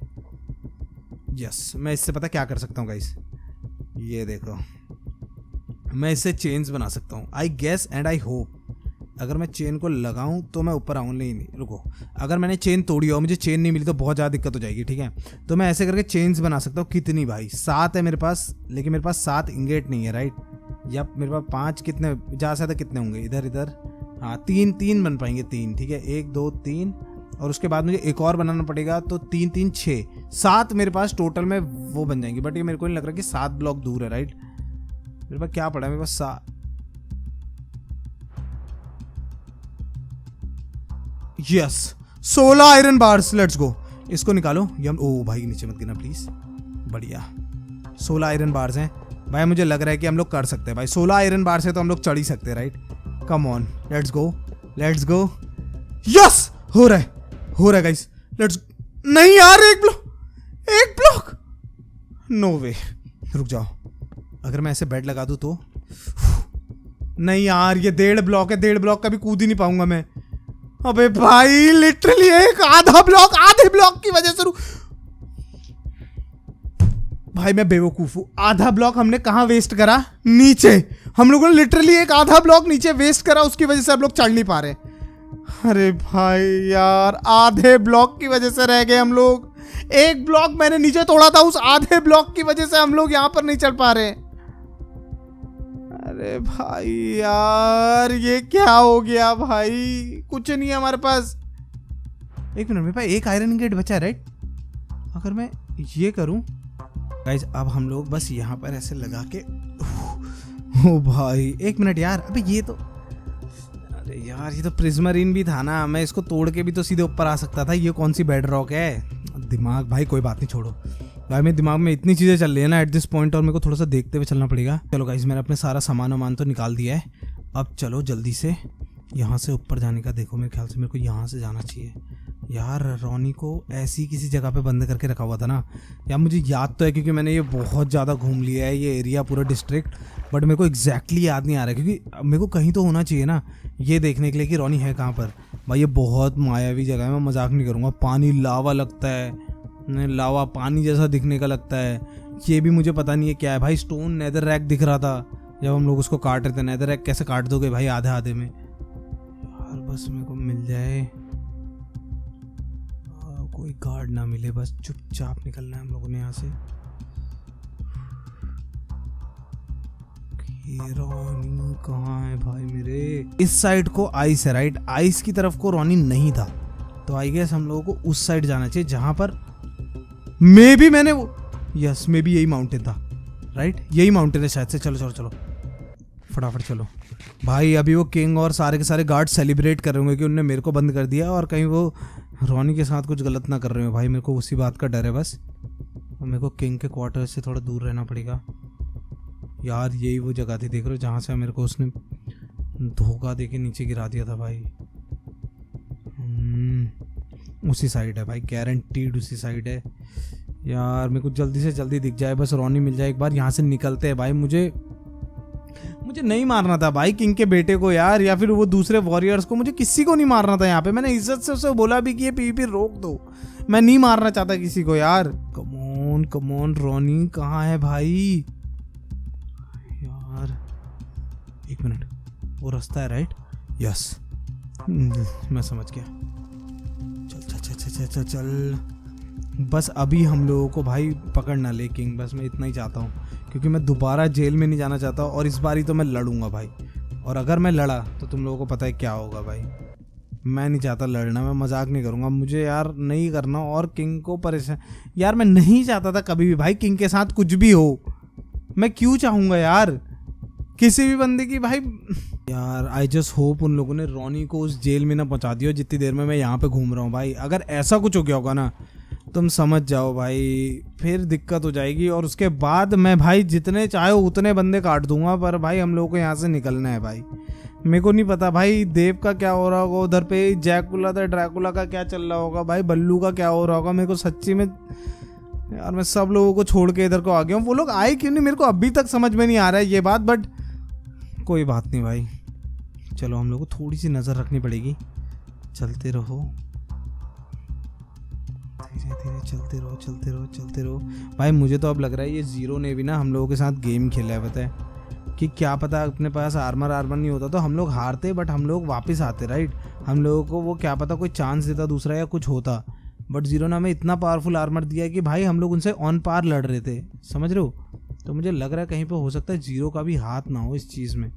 मैं इससे पता क्या कर सकता हूँ गाइस, ये देखो, मैं इससे चेन्स बना सकता हूँ I guess and I hope. अगर मैं चेन को लगाऊं तो मैं ऊपर आऊँ। नहीं रुको, अगर मैंने चेन तोड़ी हो, मुझे चेन नहीं मिली तो बहुत ज़्यादा दिक्कत हो जाएगी, ठीक है। तो मैं ऐसे करके चेन्स बना सकता हूँ। कितनी भाई? 7 है मेरे पास, लेकिन मेरे पास 7 इंगेट नहीं है, राइट। या मेरे पास 5, कितने ज़्यादा से ज़्यादा कितने होंगे? इधर हाँ, 3 बन पाएंगे, 3, ठीक है। 1 2 3 और उसके बाद मुझे एक और बनाना पड़ेगा, तो 3 3 6 7 मेरे पास टोटल में वो बन जाएंगे। बट ये मेरे को नहीं लग रहा कि 7 ब्लॉक दूर है, राइट। मेरे पास क्या पड़ा है? मेरे पास 7, yes 16 iron bars. Let's go, इसको निकालो। यम, ओ भाई नीचे मत गिरना प्लीज। बढ़िया, 16 आयरन बार्स हैं भाई। मुझे लग रहा है कि हम लोग कर सकते हैं भाई। 16 आयरन बार से तो हम लोग चढ़ ही सकते हैं, right. Come on, let's go, let's go. Yes, हो रहा है गाइस, लेट्स। नहीं यार, एक ब्लॉक, नो वे। रुक जाओ, अगर मैं ऐसे बेड लगा दूं तो। नहीं यार, ये 1.5 ब्लॉक है, 1.5 ब्लॉक का भी कूद ही नहीं पाऊंगा मैं। अबे भाई लिटरली एक आधे ब्लॉक की वजह से भाई मैं बेवकूफ हूँ। आधा ब्लॉक हमने कहाँ वेस्ट करा? नीचे। हम लोगों ने लिटरली एक आधा ब्लॉक नीचे वेस्ट करा, उसकी वजह से हम लोग चढ़ नहीं पा रहे। अरे भाई यार, आधे ब्लॉक की वजह से रह गए हम लोग। एक ब्लॉक मैंने नीचे तोड़ा था, उस आधे ब्लॉक की वजह से हम लोग यहाँ पर नहीं चढ़ पा रहे। अरे भाई यार, ये क्या हो गया भाई? कुछ नहीं है हमारे पास। 1 मिनट, मेरे पास 1 आयरन इंगेट बचा है, राइट। अगर मैं ये करूं गाइस, अब हम लोग बस यहाँ पर ऐसे लगा के, ओ भाई 1 मिनट यार। अबे ये तो, अरे यार, ये तो प्रिज्मरीन भी था ना, मैं इसको तोड़ के भी तो सीधे ऊपर आ सकता था। ये कौन सी बेड रॉक है? दिमाग भाई, कोई बात नहीं, छोड़ो भाई। मेरे दिमाग में इतनी चीज़ें चल रही है ना एट दिस पॉइंट, और मेरे को थोड़ा सा देखते हुए चलना पड़ेगा। चलो गाइस, मैंने अपने सारा सामान तो निकाल दिया है। अब चलो जल्दी से यहाँ से ऊपर जाने का देखो। मेरे ख्याल से मेरे को यहाँ से जाना चाहिए यार। रॉनी को ऐसी किसी जगह पे बंद करके रखा हुआ था ना यार, मुझे याद तो है क्योंकि मैंने ये बहुत ज़्यादा घूम लिया है ये एरिया, पूरा डिस्ट्रिक्ट। बट मेरे को एग्जैक्टली याद नहीं आ रहा है, क्योंकि मेरे को कहीं तो होना चाहिए ना ये देखने के लिए कि रॉनी है कहाँ पर। भाई ये बहुत मायावी जगह है, मैं मजाक नहीं करूँगा। पानी लावा लगता है, लावा पानी जैसा दिखने का लगता है। ये भी मुझे पता नहीं है क्या है भाई। स्टोन नेदर रैक दिख रहा था जब हम लोग उसको काट रहे थे। नेदर रैक कैसे काट दोगे भाई आधे आधे में? यार बस मेरे को मिल जाए, कोई गार्ड ना मिले, बस चुपचाप निकलना है हम लोगों ने यहाँ से। रॉनी कहाँ है भाई मेरे? इस साइड को आइस है, राइट। आइस की तरफ को रॉनी नहीं था, तो आई गेस हम लोगों को उस साइड जाना चाहिए जहां पर मे भी मैंने वो, यस मे भी यही माउंटेन था, राइट यही माउंटेन है शायद से। चलो चलो चलो फटाफट चलो भाई। अभी वो किंग और सारे के सारे गार्ड सेलिब्रेट कर रहे होंगे कि उनने मेरे को बंद कर दिया, और कहीं वो रॉनी के साथ कुछ गलत ना कर रहे हो भाई। मेरे को उसी बात का डर है बस। और मेरे को किंग के क्वार्टर से थोड़ा दूर रहना पड़ेगा यार। यही वो जगह थी देख रहे हो जहाँ से मेरे को उसने धोखा दे के नीचे गिरा दिया था भाई। उसी साइड है भाई, गारंटीड उसी साइड है यार। मेरे को जल्दी से जल्दी दिख जाए बस, रॉनी मिल जाए एक बार। यहाँ से निकलते हैं भाई। मुझे नहीं मारना था भाई किंग के बेटे को यार, या फिर वो दूसरे वॉरियर्स को। मुझे किसी को नहीं मारना था यहाँ पे। मैंने इज्जत से उसे बोला भी कि ये पीवीपी रोक दो, मैं नहीं मारना चाहता किसी को यार। कम ऑन रॉनी कहाँ है भाई यार। एक मिनट, वो रास्ता है राइट, यस मैं समझ गया। चल चल चल चल चल चल। बस अभी हम लोगों को भाई पकड़ ना ले किंग, बस मैं इतना ही चाहता हूँ, क्योंकि मैं दोबारा जेल में नहीं जाना चाहता। और इस बारी तो मैं लड़ूंगा भाई, और अगर मैं लड़ा तो तुम लोगों को पता है क्या होगा भाई। मैं नहीं चाहता लड़ना, मैं मजाक नहीं करूँगा, मुझे यार नहीं करना। और किंग को परेशान यार, मैं नहीं चाहता था कभी भी भाई किंग के साथ कुछ भी हो। मैं क्यों चाहूँगा यार किसी भी बंदे की भाई यार। आई जस्ट होप उन लोगों ने रॉनी को उस जेल में ना पहुँचा दिया जितनी देर में मैं यहाँ पे घूम रहा हूँ भाई। अगर ऐसा कुछ हो गया होगा ना, तुम समझ जाओ भाई, फिर दिक्कत हो जाएगी। और उसके बाद मैं भाई जितने चाहे उतने बंदे काट दूंगा, पर भाई हम लोगों को यहाँ से निकलना है भाई। मेरे को नहीं पता भाई देव का क्या हो रहा होगा उधर पे, जैकुला था ड्रैकुला का क्या चल रहा होगा भाई, बल्लू का क्या हो रहा होगा। मेरे को सच्ची में यार, मैं सब लोगों को छोड़ के इधर को आ गया हूँ। वो लोग आए क्यों नहीं मेरे को अभी तक समझ में नहीं आ रहा है ये बात, बट कोई बात नहीं भाई। चलो हम लोग को थोड़ी सी नज़र रखनी पड़ेगी। चलते रहो धीरे धीरे, चलते रहो चलते रहो चलते रहो भाई। मुझे तो अब लग रहा है ये जीरो ने भी ना हम लोगों के साथ गेम खेला है, पता है कि क्या पता अपने पास आर्मर नहीं होता तो हम लोग हारते, बट हम लोग वापस आते राइट। हम लोगों को वो क्या पता कोई चांस देता दूसरा या कुछ होता, बट जीरो ने हमें इतना पावरफुल आर्मर दिया कि भाई हम लोग उनसे ऑन पार लड़ रहे थे, समझ रहे हो। तो मुझे लग रहा है कहीं पे हो सकता है जीरो का भी हाथ ना हो इस चीज़ में।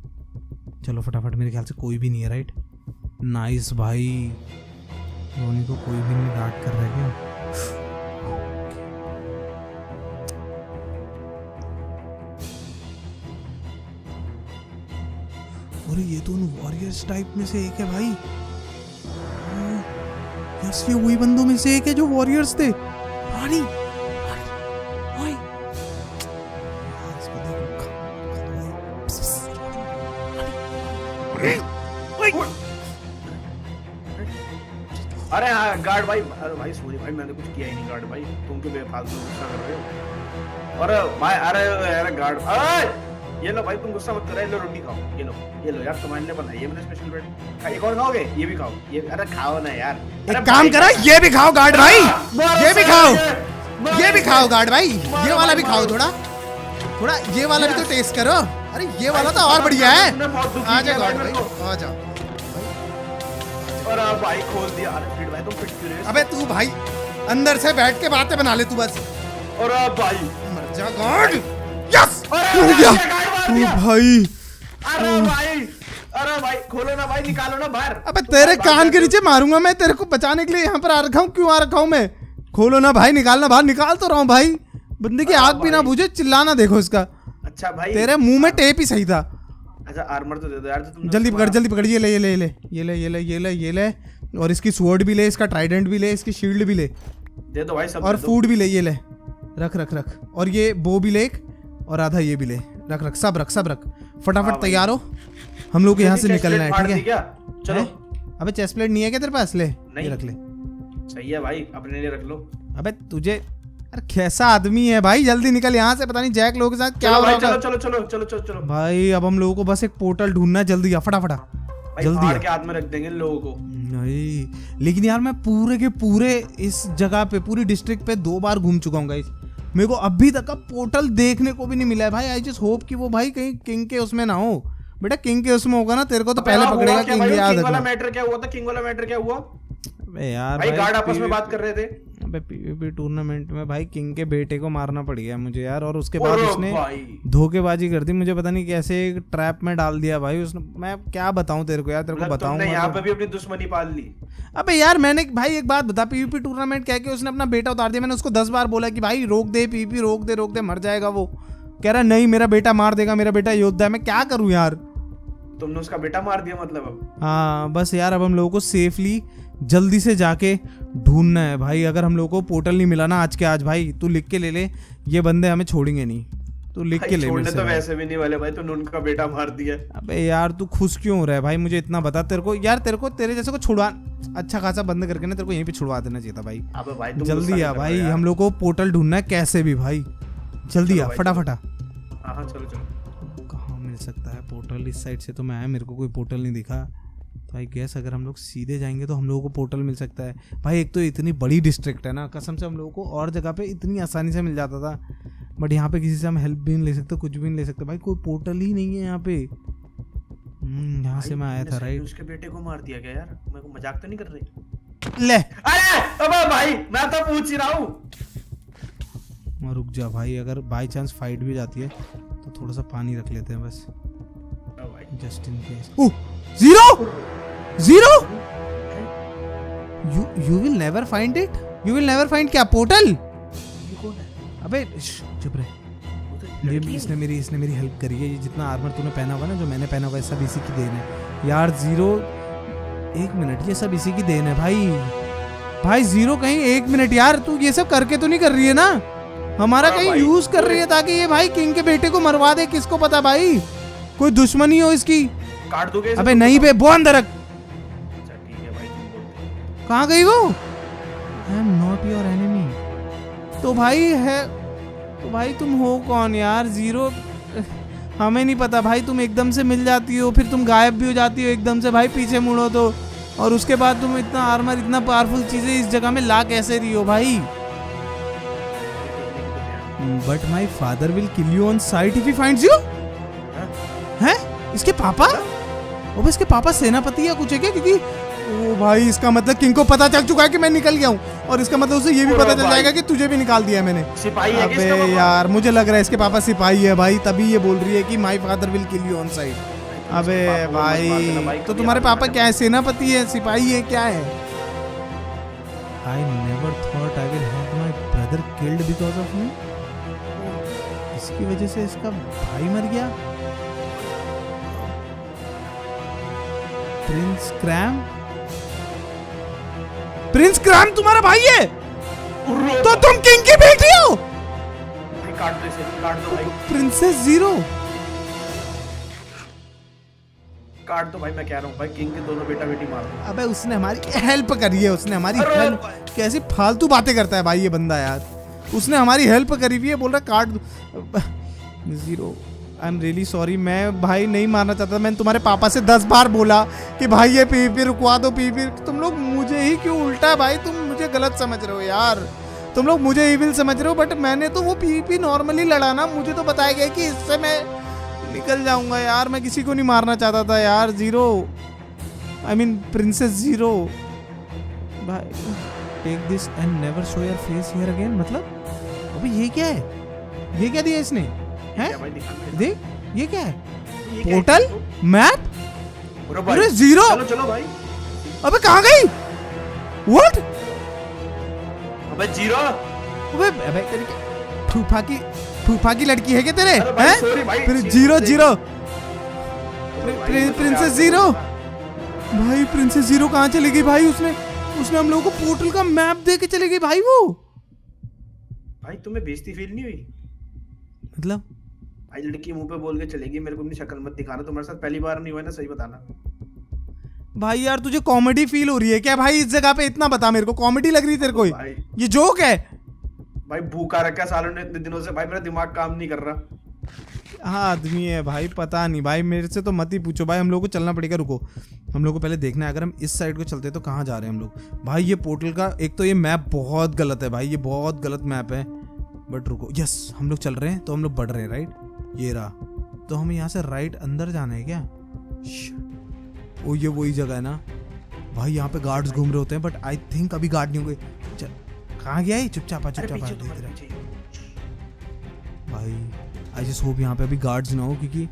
चलो फटाफट, मेरे ख्याल से कोई भी नहीं है राइट। नाइस भाई, रोनी को कोई भी नहीं गार्ड कर रहा है क्या। अरे ये तो उन वॉरियर्स टाइप में से एक है भाई। यस ये वही बंदों में से एक है जो वॉरियर्स थे। रानी अरे हाँ गार्ड भाई, अरे भाई सॉरी भाई, मैंने कुछ किया ही नहीं गार्ड भाई, तुम क्यों बेफालतू गुस्सा कर रहे हो। अरे भाई अरे गार्ड, अरे ये लो भाई, तुम गुस्सा मत करो, ये लो रोटी खाओ, ये लो यार, तुम्हारे लिए बनाई है मैंने स्पेशल ब्रेड। एक और खाओगे? ये भी खाओ, ये अरे खाओ ना यार। एक काम करा, ये भी खाओ गार्ड भाई, ये भी खाओ, ये भी खाओ गार्ड भाई, ये वाला भी खाओ, थोड़ा ये वाला भी तो टेस्ट करो। अरे ये वाला तो और बढ़िया है। आ जा गार्ड भाई, आ जा। और भाई खोल दिया। अरे फिट भाई, तुम फिट क्यों रहे हो? अबे तू भाई अंदर से बैठ के बातें बना ले तू बस। और भाई मर जा गार्ड। यस हो गया तू भाई। अरे भाई खोलो ना भाई, निकालो ना बाहर। अबे तेरे कान के नीचे मारूंगा मैं, तेरे को बचाने के लिए यहाँ पर आ रखा हूँ। क्यों आ रखा हूँ मैं? खोलो ना भाई, निकालना बाहर। निकाल तो रहा हूँ भाई, बंदे की आग भी ना बुझे। चिल्लाना देखो इसका। अच्छा भाई, तेरे मुंह में टेप ही सही था। अच्छा आर्मर तो दे दो यार। तुम जल्दी पकड़, जल्दी पकड़। ये ले ये ले ये ले ये ले ये ले ये ले ये ले। और इसकी स्वॉर्ड भी ले, इसका ट्राइडेंट भी ले, इसकी शील्ड भी ले, दे दो भाई सब। और फूड भी ले, ये ले रख रख रख। और ये बो भी ले एक, और आधा ये भी ले, रख रख, सब रख सब रख। फटाफट तैयार हो, हम लोग यहाँ से निकलना है, ठीक है? चलो। अबे चेस्ट प्लेट नहीं है क्या तेरे पास? ले नहीं रख ले। सही है भाई, अपने लिए रख लो। अबे तुझे, अरे कैसा आदमी है भाई, जल्दी निकल यहाँ से। पता नहीं जैक लोगों के साथ क्या हो रहा है। चलो चलो चलो चलो चलो चलो भाई अब हम लोगों को बस एक पोर्टल ढूंढना है। जल्दी आ, फटाफट जल्दी के हाथ में रख देंगे इन लोगों को। नहीं लेकिन यार मैं पूरे के पूरे इस जगह पे, पूरी डिस्ट्रिक्ट पे 2 बार घूम चुका हूँ गाइस। मेरे को अभी तक का पोर्टल देखने को भी नहीं मिला है भाई। आई जस्ट होप कि वो भाई कहीं किंग के उसमें ना हो। बेटा किंग के उसमें होगा ना, तेरे को तो पहले पकड़ेगा किंग। याद रखना। मैटर क्या हुआ था? किंग वाला मैटर क्या हुआ? अबे यार भाई गार्ड आपस में बात कर रहे थे। अबे पीवीपी टूर्नामेंट में भाई किंग के बेटे को मारना पड़ गया मुझे यार, और उसके बाद अरे उसने भाई धोखेबाजी कर दी मुझे, पता नहीं कैसे एक ट्रैप में डाल दिया भाई उसने। मैं क्या बताऊं तेरे को यार, तेरे को मतलब बताऊं तुमने यहाँ पे भी अपनी दुश्मनी पाल ली। अबे यार मैंने भाई एक बात बता, पीवीपी टूर्नामेंट कह के उसने अपना बेटा उतार दिया। मैंने उसको 10 बार बोला कि भाई रोक दे पीवीपी, रोक दे मर जाएगा वो। कह रहा नहीं मेरा बेटा मार देगा, मेरा बेटा योद्धा है। मैं क्या करूं यार। तुमने उसका बेटा मार दिया मतलब अब। हाँ बस यार अब हम लोगों को सेफली जल्दी से जाके ढूंढना है भाई। अगर हम लोगों को पोर्टल नहीं मिला ना आज के आज, भाई तू लिख के ले ले, ये बंदे हमें छोड़ेंगे नहीं। तू लिख के ले छोड़ने तो वैसे भी नहीं वाले भाई, तूने उनका बेटा मार दिया। अबे यार तू खुश क्यों हो रहा है भाई, मुझे इतना बता। तेरे को यार तेरे जैसे को छुड़वा अच्छा खासा बंद करके ना तेरे को यहीं पे छुड़वा देना चाहिए था भाई। अबे भाई तुम जल्दी आ भाई, हम लोग को पोर्टल ढूंढना है कैसे भी भाई, जल्दी आ फटाफटा। हाँ चलो चलो। कहाँ मिल सकता है पोर्टल? इस साइड से तो मैं आया, मेरे को कोई पोर्टल नहीं दिखा। तो आई गेस अगर हम लोग सीधे जाएंगे तो हम लोगों को पोर्टल मिल सकता है भाई। एक तो इतनी बड़ी डिस्ट्रिक्ट है ना, कसम से हम लोगों को और जगह पे इतनी आसानी से मिल जाता था, बट यहाँ पे किसी से हम हेल्प भी नहीं ले सकते, कुछ भी नहीं ले सकते भाई। कोई पोर्टल ही नहीं है यहाँ पे। यहाँ से मैं आया था राइट। उसके बेटे को मार दिया गया यार, मेरे को मजाक तो नहीं कर रही? ले अरे अबे भाई मैं तो पूछ ही रहा हूँ। रुक जा भाई, अगर बाई चांस फाइट भी जाती है तो थोड़ा सा पानी रख लेते हैं बस, just in case. Oh zero you will never find it, you will never find क्या पोर्टल? अबे चुप रहे। ये इसने मेरी हेल्प करी है। ये जितना आर्मर तूने पहना हुआ ना, जो मैंने पहना हुआ है, सब इसी की देन है यार। जीरो एक मिनट, ये सब इसी की देन है भाई जीरो कहीं एक मिनट यार, तू ये सब करके तो नहीं कर रही है ना? हमारा कहीं यूज कर रही है ताकि ये भाई किंग के बेटे को मरवा दे। किसको पता भाई, कोई दुश्मनी हो इसकी। काट दोगे? अबे नहीं बे, वो अंदर रख। अच्छा ठीक है भाई, तुम बोलते। कहाँ गई वो? I am not your enemy. तो भाई तुम हो कौन यार? जीरो हमें नहीं पता भाई। तुम एकदम से मिल जाती हो, फिर तुम गायब भी हो जाती हो एकदम से भाई, पीछे मुड़ो तो, और उसके बाद तुम इतना आर्मर, इतना पावरफुल चीजें इस जगह में ला कैसे रही हो भाई? But my father will kill you on site if he finds you. हैं? इसके पापा? ओ इसके पापा सेनापति या कुछ है क्या? क्योंकि ओ भाई इसका मतलब किंग को पता चल चुका है कि मैं निकल गया हूँ, और इसका मतलब उसे ये भी पता चल जाएगा कि तुझे भी निकाल दिया मैंने। सिपाही है अबे यार मुझे लग रहा है इसके पापा सिपाही है भाई, तभी ये बोल रही है कि my father will kill you on site. अबे भाई तो तुम्हारे पापा क्या है? सेनापति है, सिपाही है, क्या है? I never thought I will have my brother killed because of me. इसकी वजह से इसका भाई मर गया। प्रिंस क्रैम तुम्हारा भाई है? तो तुम किंग की बेटी हो? काट दो इसे, काट दो भाई। प्रिंसेस जीरो काट दो भाई, मैं कह रहा हूँ भाई, किंग के दोनों बेटा बेटी मार दो। अबे उसने हमारी हेल्प करी है, उसने हमारी हेल्प। कैसी फालतू बातें करता है भाई ये बंदा यार। उसने हमारी हेल्प करी हुई है, बोल रहा काट दो। Zero I am really sorry, मैं भाई नहीं मारना चाहता। मैंने तुम्हारे पापा से 10 बार बोला कि भाई ये पीवीपी रुकवा दो पीवीपी। तुम लोग मुझे ही क्यों उल्टा भाई, तुम मुझे गलत समझ रहे हो यार। तुम लोग मुझे इविल समझ रहे हो, बट मैंने तो वो पीवीपी नॉर्मली लड़ा ना। मुझे तो बताया गया कि इससे मैं निकल जाऊंगा यार, मैं किसी को नहीं मारना चाहता था यार। Zero I mean princess zero भाई, take this and never show your face here again. मतलब अबे ये क्या है? ये क्या दिया इसने? हैं? देख ये क्या है? Portal map. अरे जीरो, चलो चलो भाई। अबे कहाँ गई? व्हाट? अबे जीरो, अबे तेरी फूफा की लड़की है क्या तेरे? हैं? सॉरी भाई, फिर जीरो प्रिंसेस जीरो भाई, प्रिंसेस जीरो कहाँ चली गई भाई? उसने हम लोगों को पोर्टल का मैप दे के चली गई भाई वो। भाई तुम्हें बेइज्जती फील नहीं हुई? मतलब भाई लड़की मुंह पे बोल के चलेगी, मेरे को अपनी शक्ल मत दिखाना। तुम्हारे साथ पहली बार नहीं हुआ ना, सही बताना भाई। यार तुझे कॉमेडी फील हो रही है क्या भाई इस जगह पे? इतना बता मेरे को, कॉमेडी लग रही है तेरे को? ये जोक है भाई? भूखा रखा सालों ने इतने दिनों से भाई, मेरा दिमाग काम नहीं कर रहा। हाँ आदमी है भाई, पता नहीं भाई, मेरे से तो मत ही पूछो भाई। हम लोग को चलना पड़ेगा, रुको हम लोग को पहले देखना है। अगर हम इस साइड को चलते तो कहाँ जा रहे हैं हम लोग भाई? ये पोर्टल का एक तो ये मैप बहुत गलत है भाई, ये बहुत गलत मैप है। बट रुको, यस हम लोग चल रहे हैं तो हम लोग बढ़ रहे हैं राइट। ये रहा, तो हमें यहाँ से राइट अंदर जाना है क्या? ओ ये वही जगह है ना भाई, यहाँ पे गार्ड्स घूम रहे होते हैं, बट आई थिंक अभी गार्ड नहीं होंगे। चल कहाँ गया ये? चुपचाप अरे चुपचाप पीछे देख तुम्हारे रहा है पीछे। भाई। आई जस्ट होप यहाँ पे अभी गार्ड्स ना हो, क्योंकि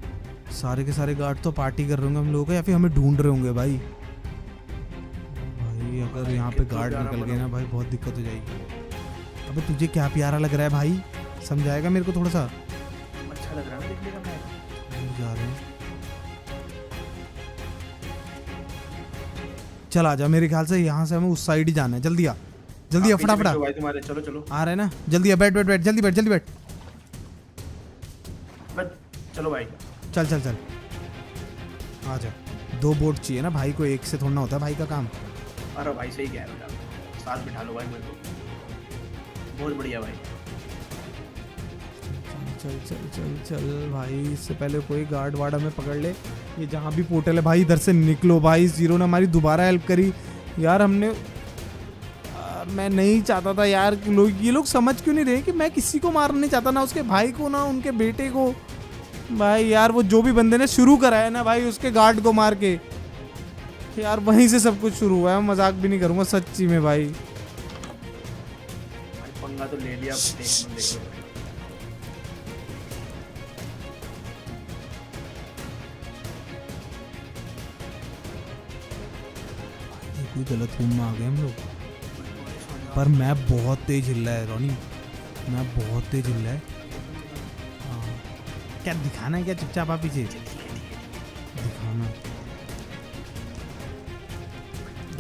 सारे के सारे गार्ड तो पार्टी कर रहे होंगे हम लोगों का, या फिर हमें ढूंढ रहे होंगे भाई। भाई अगर यहाँ पे गार्ड निकल गए ना भाई बहुत दिक्कत हो जाएगी। अबे तुझे क्या प्यारा लग रहा है भाई, समझाएगा मेरे को थोड़ा सा? अच्छा लग रहा है ना देखने का मैं। हम जा रहे हैं, चल आ जा। मेरे ख्याल से यहाँ से हमें उस साइड ही जाना है। जल्दी आ, जल्दी आ, फटाफट भाई तुम्हारे, चलो चलो आ रहे हैं ना? जल्दी आ, बैठ बैठ बैठ, जल्दी बैठ जल्दी बैठ। बस चलो भाई। चल चल चल आ जा। 2 बोट चाहिए ना भाई को, एक से थोड़ा ना होता है भाई का काम। अरे भाई सही कह रहे हो, साथ बिठा लो भाई मेरे को, बहुत बढ़िया भाई। चल चल चल चल भाई, इससे पहले कोई गार्ड वार्ड हमें पकड़ ले। ये जहाँ भी पोर्टल है भाई इधर से निकलो भाई। जीरो ने हमारी दोबारा हेल्प करी यार। हमने मैं नहीं चाहता था यार कि ये लोग समझ क्यों नहीं रहे कि मैं किसी को मारना नहीं चाहता, ना उसके भाई को ना उनके बेटे को। भाई यार वो जो भी बंदे ने शुरू कराया ना भाई उसके गार्ड को मार के, यार वहीं से सब कुछ शुरू हुआ है। मजाक भी नहीं करूंगा सच्ची में भाई। पंगा तो ले लिया, देखो। कोई गलत रूम में आ गए हम लोग। पर मैप बहुत तेज हिल रहा है रोनी, मैप बहुत तेज हिल रहा है। हाँ। क्या दिखाना है क्या? चुपचाप आप पीछे दिखाना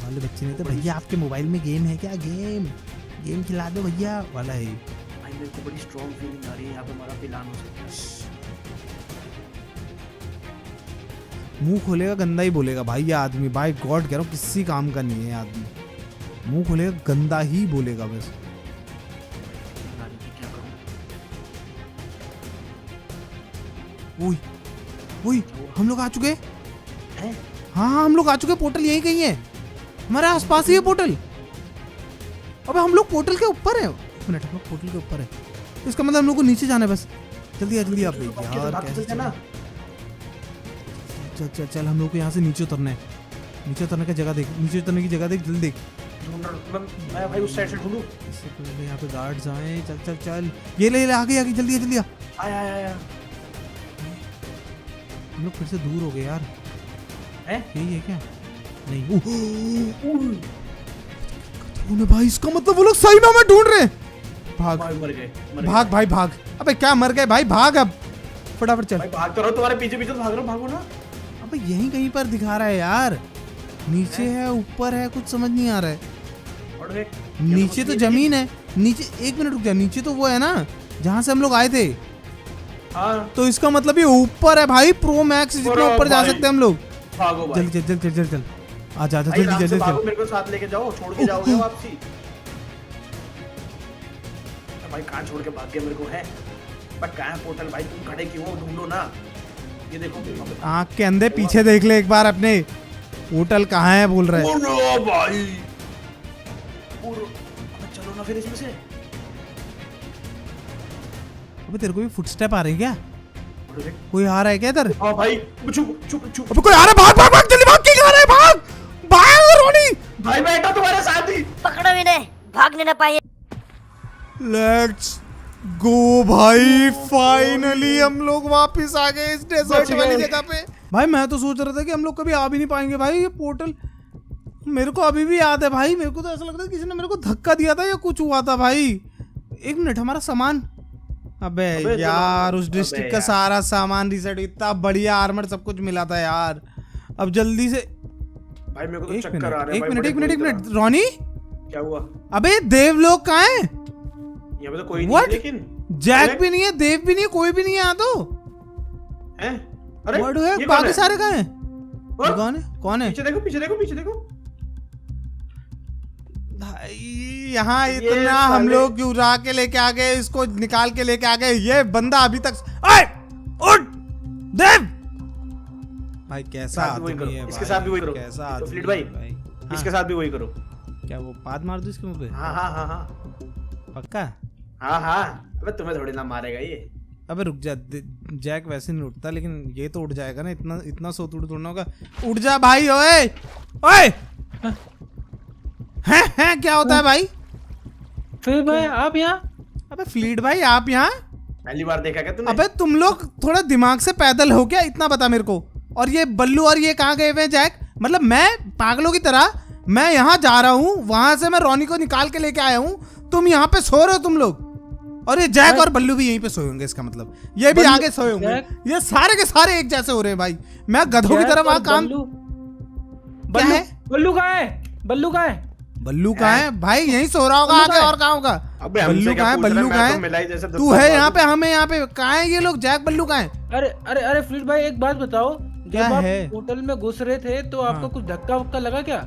वाले बच्चे ने तो भैया आपके मोबाइल में गेम है क्या? गेम खिला दो भैया वाला है। भाई मेरे को बड़ी स्ट्रॉन्ग फीलिंग आ रही है, यहाँ पे हमारा प्लान हो सकता है। मुंह खोलेगा गंदा ही बोलेगा भाई ये आदमी। बाय गॉड कह रहा हूँ किसी काम का नहीं है ये आदमी। मुंह खोलेगा गंदा ही बोलेगा बस। क्या करूं? ओए ओए हम लोग आ चुके हैं? हाँ हम लोग आ चुके। पोर्टल यहीं कहीं है, हमारे आसपास ही है पोर्टल। अबे हम लोग पोर्टल के ऊपर है। 1 मिनट, हम लोग पोर्टल के ऊपर है, तो इसका मतलब हम लोग को नीचे जाना है बस। जल्दी आ जल्दी आप यार कैसे चलना? चल चल चल हम लोग को यहाँ से नीचे उतरना है। नीचे उतरने की जगह देख, नीचे उतरने की जगह देख, जल्दी देख। मैं भाई उस साइड से ढूंढूं? इससे पहले यहाँ पे गार्ड्स आए। चल चल चल ये ले आगे आगे जल्दी जल्दी आ। आया हम लोग फिर से दूर हो गए यार। हैं? यही है क्या? नहीं तूने भाई इसका मतलब वो लोग सही में हमें ढूंढ रहे हैं। भाग मर गए भाग भाई भाग। अबे क्या मर गए भाई? भाग अब फटाफट चल। भाई भाग तो रहा हूं, तुम्हारे पीछे पीछे तो भाग रहा हूं, भागो ना। अबे यहीं कहीं पर दिखा रहा है यार। नीचे है ऊपर है कुछ समझ नहीं आ रहा है। और नीचे तो जमीन है। नीचे 1 मिनट रुक जा, नीचे तो वो है ना जहाँ से हम लोग आए थे। हाँ तो इसका मतलब ये ऊपर है भाई। प्रो मैक्स जितना ऊपर जा सकते हैं हम लोग। भागो भाई, जल्दी चल चल चल चल आ जा भाई जल्दी जल्दी भागो, चल। मेरे को साथ लेके जाओ, छोड़ के जाओगे वापसी? भाई कहाँ छोड़ के भाग गया मेरे को? है बट कहाँ है पोर्टल? भाई तुम खड़े क्यों हो? ढूंढो ना। ये देखो आँख के अंदे पीछे देख ले एक बार अपने। पोर्टल कहाँ है बोल रहा है भाई। चलो ना फिर इसमें से। अबे तेरे को भी फुटस्टेप आ रहे हैं क्या? कोई आ रहा है क्या इधर? हाँ भाई चुप चुप चुप। अबे कोई आ रहा है। भाग भाग भाग जल्दी भाग। क्या आ रहा है? भाग भाग रोनी। भाई बैठा तुम्हारे साथ ही। पकड़ो इन्हें, भागने ना पाए। लेट्स गो भाई। फाइनली हम लोग वापस आ गए इस डेजर्ट वाली जगह पे। भाई मैं तो सोच रहा था कि हम लोग कभी आ भी नहीं पाएंगे भाई। ये पोर्टल मेरे को अभी भी याद है भाई। मेरे को तो ऐसा लगता है किसी ने मेरे को धक्का दिया था या कुछ हुआ था भाई। 1 मिनट, हमारा सामान। अबे यार उस डिस्ट्रिक्ट का सारा सामान रिसेट, इतना बढ़िया आर्मर सब कुछ मिला था यार। अब जल्दी से भाई मेरे को तो चक्कर आ रहे हैं। एक मिनट रोनी, क्या हुआ? अबे देवलोक कहाँ है? यहाँ पे तो कोई नहीं है, लेकिन जैक भी नहीं है, देव भी नहीं है, कोई भी नहीं है यहाँ तो। हैं? अरे है बाकी सारे कहाँ हैं? कौन है? कौन है? पीछे देखो पीछे देखो पीछे देखो भाई। यहाँ इतना हम लोग क्यों उड़ा के लेके आ गए, इसको निकाल के लेके आ गए। ये बंदा अभी तक उठ देव भाई। कैसा आदमी है? इसके साथ भी वही करो। कैसा तो फ्लिट भाई इसके साथ भी वही करो। क्या वो पाद मार दो इसके मुंह पे? हाँ हाँ हाँ हाँ पक्का? हाँ हाँ। अबे तुम्हें थोड़ी ना मारेगा ये। अबे रुक जा, जैक वैसे नहीं उठता, लेकिन ये तो उठ जाएगा ना। इतना सोतुड़ तोड़ना होगा। उठ जा भाई। ओए ओए हैं क्या होता है भाई? फिर भाई आप यहाँ? अबे फ्लीट भाई आप यहाँ? पहली बार देखा क्या तूने? अबे तुम लोग थोड़ा दिमाग से पैदल हो क्या, इतना बता मेरे को। और ये बल्लू और ये कहाँ गए हुए हैं जैक? मतलब मैं पागलों की तरह मैं यहाँ जा रहा हूँ, वहां से मैं रोनी को निकाल के लेके आया हूँ, तुम यहाँ पे सो रहे हो तुम लोग। और ये जैक और बल्लू भी यहीं पे सोए होंगे, इसका मतलब ये भी आगे सोए होंगे। ये सारे के सारे एक जैसे हो रहे हैं भाई। मैं गधों की तरह वहां काम क्या है? बल्लू कहाँ है? बल्लू कहाँ है? बल्लू कहाँ है भाई? यहीं सो रहा होगा आगे, और कहाँ होगा? अबे हमसे बल्लू क्या कहाँ है? पूछ रहा बल्लू मैं कहाँ तो है? मिलाई जैसे तू है यहाँ पे, हमें यहाँ पे। कहाँ है ये लोग? जैक बल्लू कहाँ है? अरे अरे अरे फ्लीट भाई एक बात बताओ, क्या जब आप है? होटल में घुस रहे थे तो आपको कुछ धक्का वक्का लगा क्या?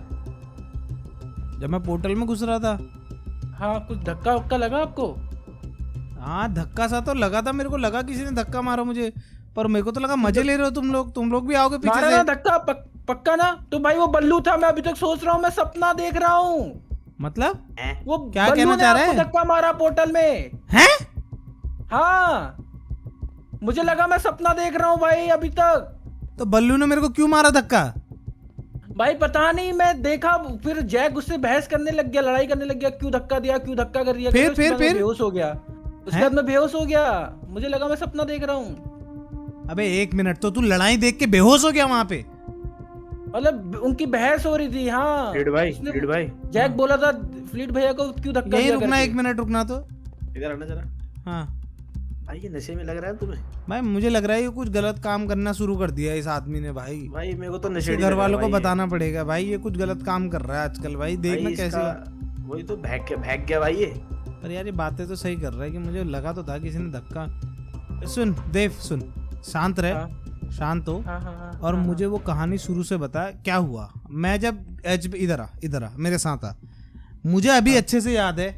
जब मैं पोर्टल में घुस रहा था, हाँ कुछ धक्का वक्का लगा आपको? हाँ धक्का सा तो लगा था, मेरे को लगा किसी ने धक्का मारा मुझे, पर मेरे को तो लगा मजे ले रहे हो तुम लोग भी आओगे पीछे मारा से। ना धक्का? पक्का ना? तो भाई वो बल्लू था, मैं अभी तक सोच रहा हूँ, मैं सपना देख रहा हूँ। मतलब वो क्या बल्लू कहना ने चाह रहा आपको है? धक्का मारा पोर्टल में। हैं? हाँ मुझे लगा मैं सपना देख रहा हूँ भाई अभी तक। तो बल्लू ने मेरे को क्यों मारा धक्का? भाई पता नहीं, मैं देखा फिर जैक उससे बहस करने लग गया, लड़ाई करने लग गया, क्यों धक्का दिया, क्यों धक्का कर दिया। फिर उसके बाद मैं बेहोश हो गया। उसके बाद मैं बेहोश हो गया, मुझे लगा मैं सपना देख रहा हूँ। अबे एक मिनट, तो तू लड़ाई देख के बेहोश हो गया वहां पे? मतलब उनकी बहस हो रही थी। हाँ फ्लीट भाई जैक बोला था फ्लीट भैया को क्यों धक्का यही दिया रुकना, करके। एक मिनट रुकना तो। इधर आना जरा। हाँ भाई ये नशे में लग रहा है तुम्हें? भाई मुझे लग रहा है ये कुछ गलत काम करना शुरू कर दिया है इस आदमी ने भाई। भाई मेरे को तो इसके नशेड़ी घर लग वालों रहा को है भाई बताना पड़ेगा भाई, ये कुछ गलत काम कर रहा है आजकल भाई। देखना कैसे। वही तो भाग गया भाई ये। पर यार ये बातें तो सही कर रहा है कि मुझे लगा तो था किसी ने धक्का। सुन देव सुन, शांत रहे। हाँ। शांत हो। हाँ, और मुझे वो कहानी शुरू से बता, क्या हुआ। मैं जब एच इधर आ मेरे साथ आ। मुझे अभी अच्छे से याद है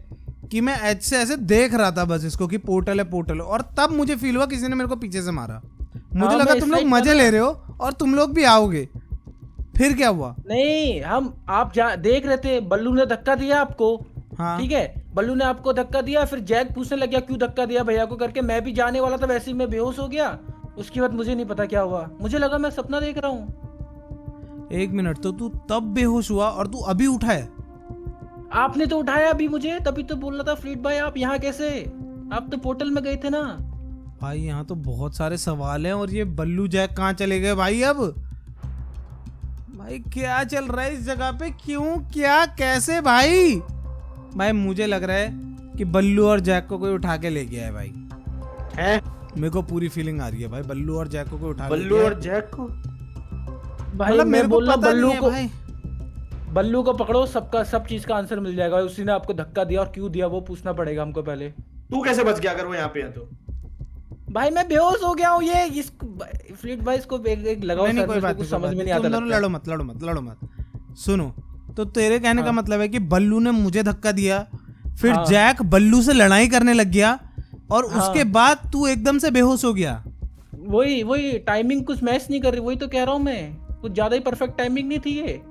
कि मैं एच से ऐसे देख रहा था बस इसको कि पोर्टल है, और तब मुझे फील हुआ किसी ने मेरे को पीछे से मारा। मुझे लगा तुम लोग मजे ले रहे हो और तुम लोग भी आओगे। फिर क्या हुआ? नहीं आप देख रहे थे, बल्लू ने धक्का दिया आपको। हाँ ठीक है, बल्लू ने आपको धक्का दिया, फिर जैक पूछने लग गया क्यों धक्का दिया भैया को करके। मैं भी जाने वाला था, वैसे ही मैं बेहोश हो गया। उसके बाद मुझे नहीं पता क्या हुआ, मुझे लगा मैं सपना देख रहा हूँ। एक मिनट, तो तू तब बेहोश हुआ और तू अभी उठा है? आपने तो उठाया अभी मुझे, तभी तो बोल रहा था फ्लीट भाई आप यहाँ कैसे? आप तो पोर्टल में गए थे ना। भाई यहाँ तो बहुत सारे सवाल हैं। और ये बल्लू जैक कहाँ चले गए भाई अब? भाई क्या चल रहा है इस जगह पे? क्यों, क्या, कैसे भाई? भाई मुझे लग रहा है कि बल्लू और जैक को कोई उठा के ले गया है भाई। हैं? मेरे को पूरी फीलिंग आ रही है भाई, बल्लू और जैक को कोई उठा बल्लू के और जैक को? भाई मतलब मैं मेरे को बोल रहा पता बल्लू नहीं है को, भाई। बल्लू को पकड़ो, सब चीज का आंसर मिल जाएगा। उसी ने आपको धक्का दिया और क्यों दिया वो पूछना पड़ेगा हमको पहले। तू कैसे बच गया अगर वो यहाँ पे है तो? भाई मैं बेहोश हो गया हूँ। ये इस फ्लीट भाई इसको एक लगाओ नहीं, सर कोई में, बात कुछ नहीं, समझ में नहीं आता तुम दोनों लगता है। लड़ो मत। सुनो, तो तेरे कहने का मतलब है कि बल्लू ने मुझे धक्का दिया, फिर जैक बल्लू से लड़ाई करने लग गया, और उसके बाद तू एकदम से बेहोश हो गया। वही टाइमिंग कुछ मैच नहीं कर रही, वही तो कह रहा हूँ मैं। कुछ ज्यादा ही परफेक्ट टाइमिंग नहीं थी ये।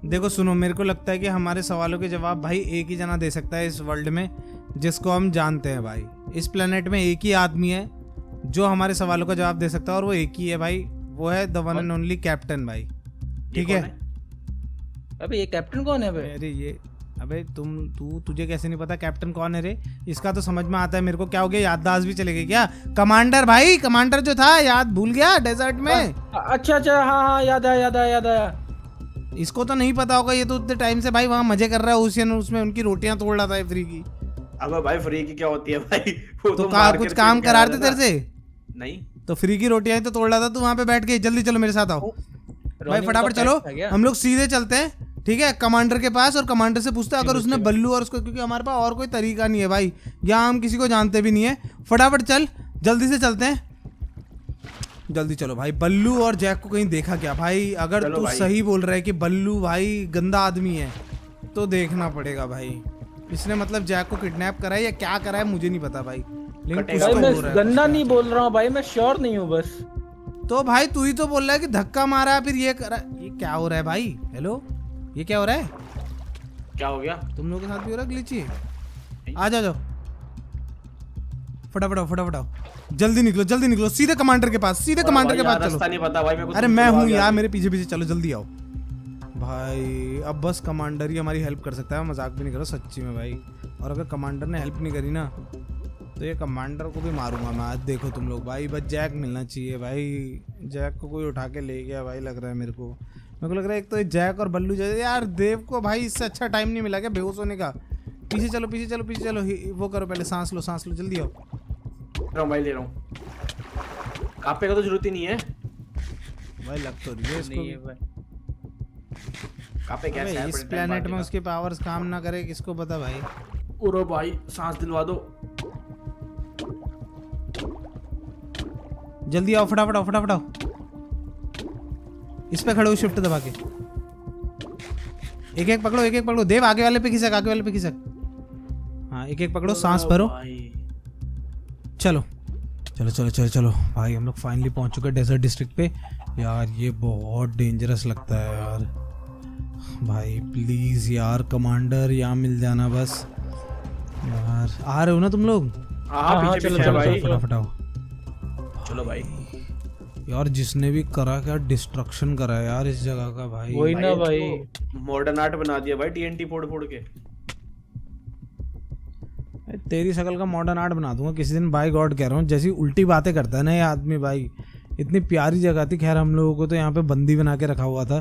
देखो सुनो, मेरे को लगता है कि हमारे सवालों के जवाब भाई एक ही जना दे सकता है इस वर्ल्ड में, जिसको हम जानते हैं भाई। इस प्लेनेट में एक ही आदमी है जो हमारे सवालों का जवाब दे सकता है, और वो एक ही है भाई। वो है the one and only captain भाई। ठीक है? अबे ये कैप्टन कौन है भाई? अबे तुझे कैसे नहीं पता कैप्टन कौन है रे? इसका तो समझ में आता है मेरे को। क्या हो गया, याददाश्त भी चले गई क्या? कमांडर भाई, कमांडर जो था, याद भूल गया डेजर्ट में? अच्छा हाँ याद आया। इसको तो नहीं पता होगा, ये तो उतने टाइम से भाई वहाँ मजे कर रहा है, उसमें उनकी रोटियां तोड़ रहा था फ्री की। अब भाई फ्री की क्या होती है भाई? वो तो मार कुछ के काम पीट करा के रहे थे आया तेरे से? था। नहीं तो फ्री की रोटियां तो तोड़ रहा था तू वहाँ पे बैठ के। जल्दी चलो मेरे साथ आओ भाई, फटाफट चलो। हम लोग सीधे चलते हैं, ठीक है, कमांडर के पास, और कमांडर से पूछते हैं अगर उसने बल्लू और उसको, क्योंकि हमारे पास और कोई तरीका नहीं है भाई, यहाँ हम किसी को जानते भी नहीं है। फटाफट चल, जल्दी से चलते हैं, जल्दी चलो भाई। बल्लू और जैक को कहीं देखा क्या भाई? अगर तू सही बोल रहा है कि बल्लू भाई गंदा आदमी है, तो देखना पड़ेगा भाई। इसने मतलब जैक को किडनैप करा है या क्या करा है मुझे नहीं पता भाई, लेकिन कुछ तो मैं हो रहा है। गंदा नहीं बोल रहा हूँ भाई, मैं श्योर नहीं हूँ बस। तो भाई तू ही तो बोल रहा है कि धक्का मारा, फिर ये करा। ये क्या हो रहा है भाई? हेलो, ये क्या हो रहा है? क्या हो गया? तुम लोगों के साथ भी हो रहा है ग्लिची? आ जाओ, फटाफट आओ, जल्दी निकलो, सीधे कमांडर के पास, कमांडर के पास चलो। रास्ता नहीं पता भाई मेरे को। अरे मैं हूँ यार, मेरे पीछे चलो, जल्दी आओ भाई। अब बस कमांडर ही हमारी हेल्प कर सकता है, मजाक भी नहीं करो सच्ची में भाई। और अगर कमांडर ने हेल्प नहीं करी ना तो ये कमांडर को भी मारूंगा मैं। आज देखो तुम लोग भाई, बस जैक मिलना चाहिए भाई। जैक को कोई उठा के ले गया भाई, लग रहा है मेरे को लग रहा है। एक तो ये जैक और बल्लू जैसे यार, देव को भाई इससे अच्छा टाइम नहीं मिला क्या बेहोश होने का। पीछे चलो पीछे चलो पीछे चलो, वो करो पहले, सांस लो जल्दी आओ। भाई ले रहा हूँ, कापे का तो जरूरत ही नहीं है भाई, लग तो रही है इसको। कापे कैसे है इस प्लेनेट में उसके पावर्स काम ना करे किसको पता भाई। उरो भाई सांस दिलवा दो। जल्दी आओ, फटाफट आओ फटाफट आओ। इस पे खड़े हो शिफ्ट दबा के, एक एक पकड़ो। देव आगे वाले पे खिसक, हाँ एक एक पकड़ो, सांस भरो। चलो भाई, हम लोग फाइनली पहुंच चुके हैं डेजर्ट डिस्ट्रिक्ट पे। यार ये बहुत डेंजरस लगता है यार भाई। प्लीज यार कमांडर यहाँ मिल जाना बस यार। आ रहे हो ना तुम लोग? हाँ चलो भाई, फटाफट आओ। चलो भाई यार जिसने भी करा क्या डिस्ट्रक्शन करा है यार इस जगह का भाई। वही ना भाई, मॉडर्न आर्ट बना दिया भाई, टीएनटी फोड़ के। तेरी शकल का मॉडर्न आर्ट बना दूंगा किसी दिन बाय गॉड, कह रहा हूँ। जैसी उल्टी बातें करता है ना ये आदमी भाई। इतनी प्यारी जगह थी, खैर हम लोगों को तो यहाँ पे बंदी बना के रखा हुआ था,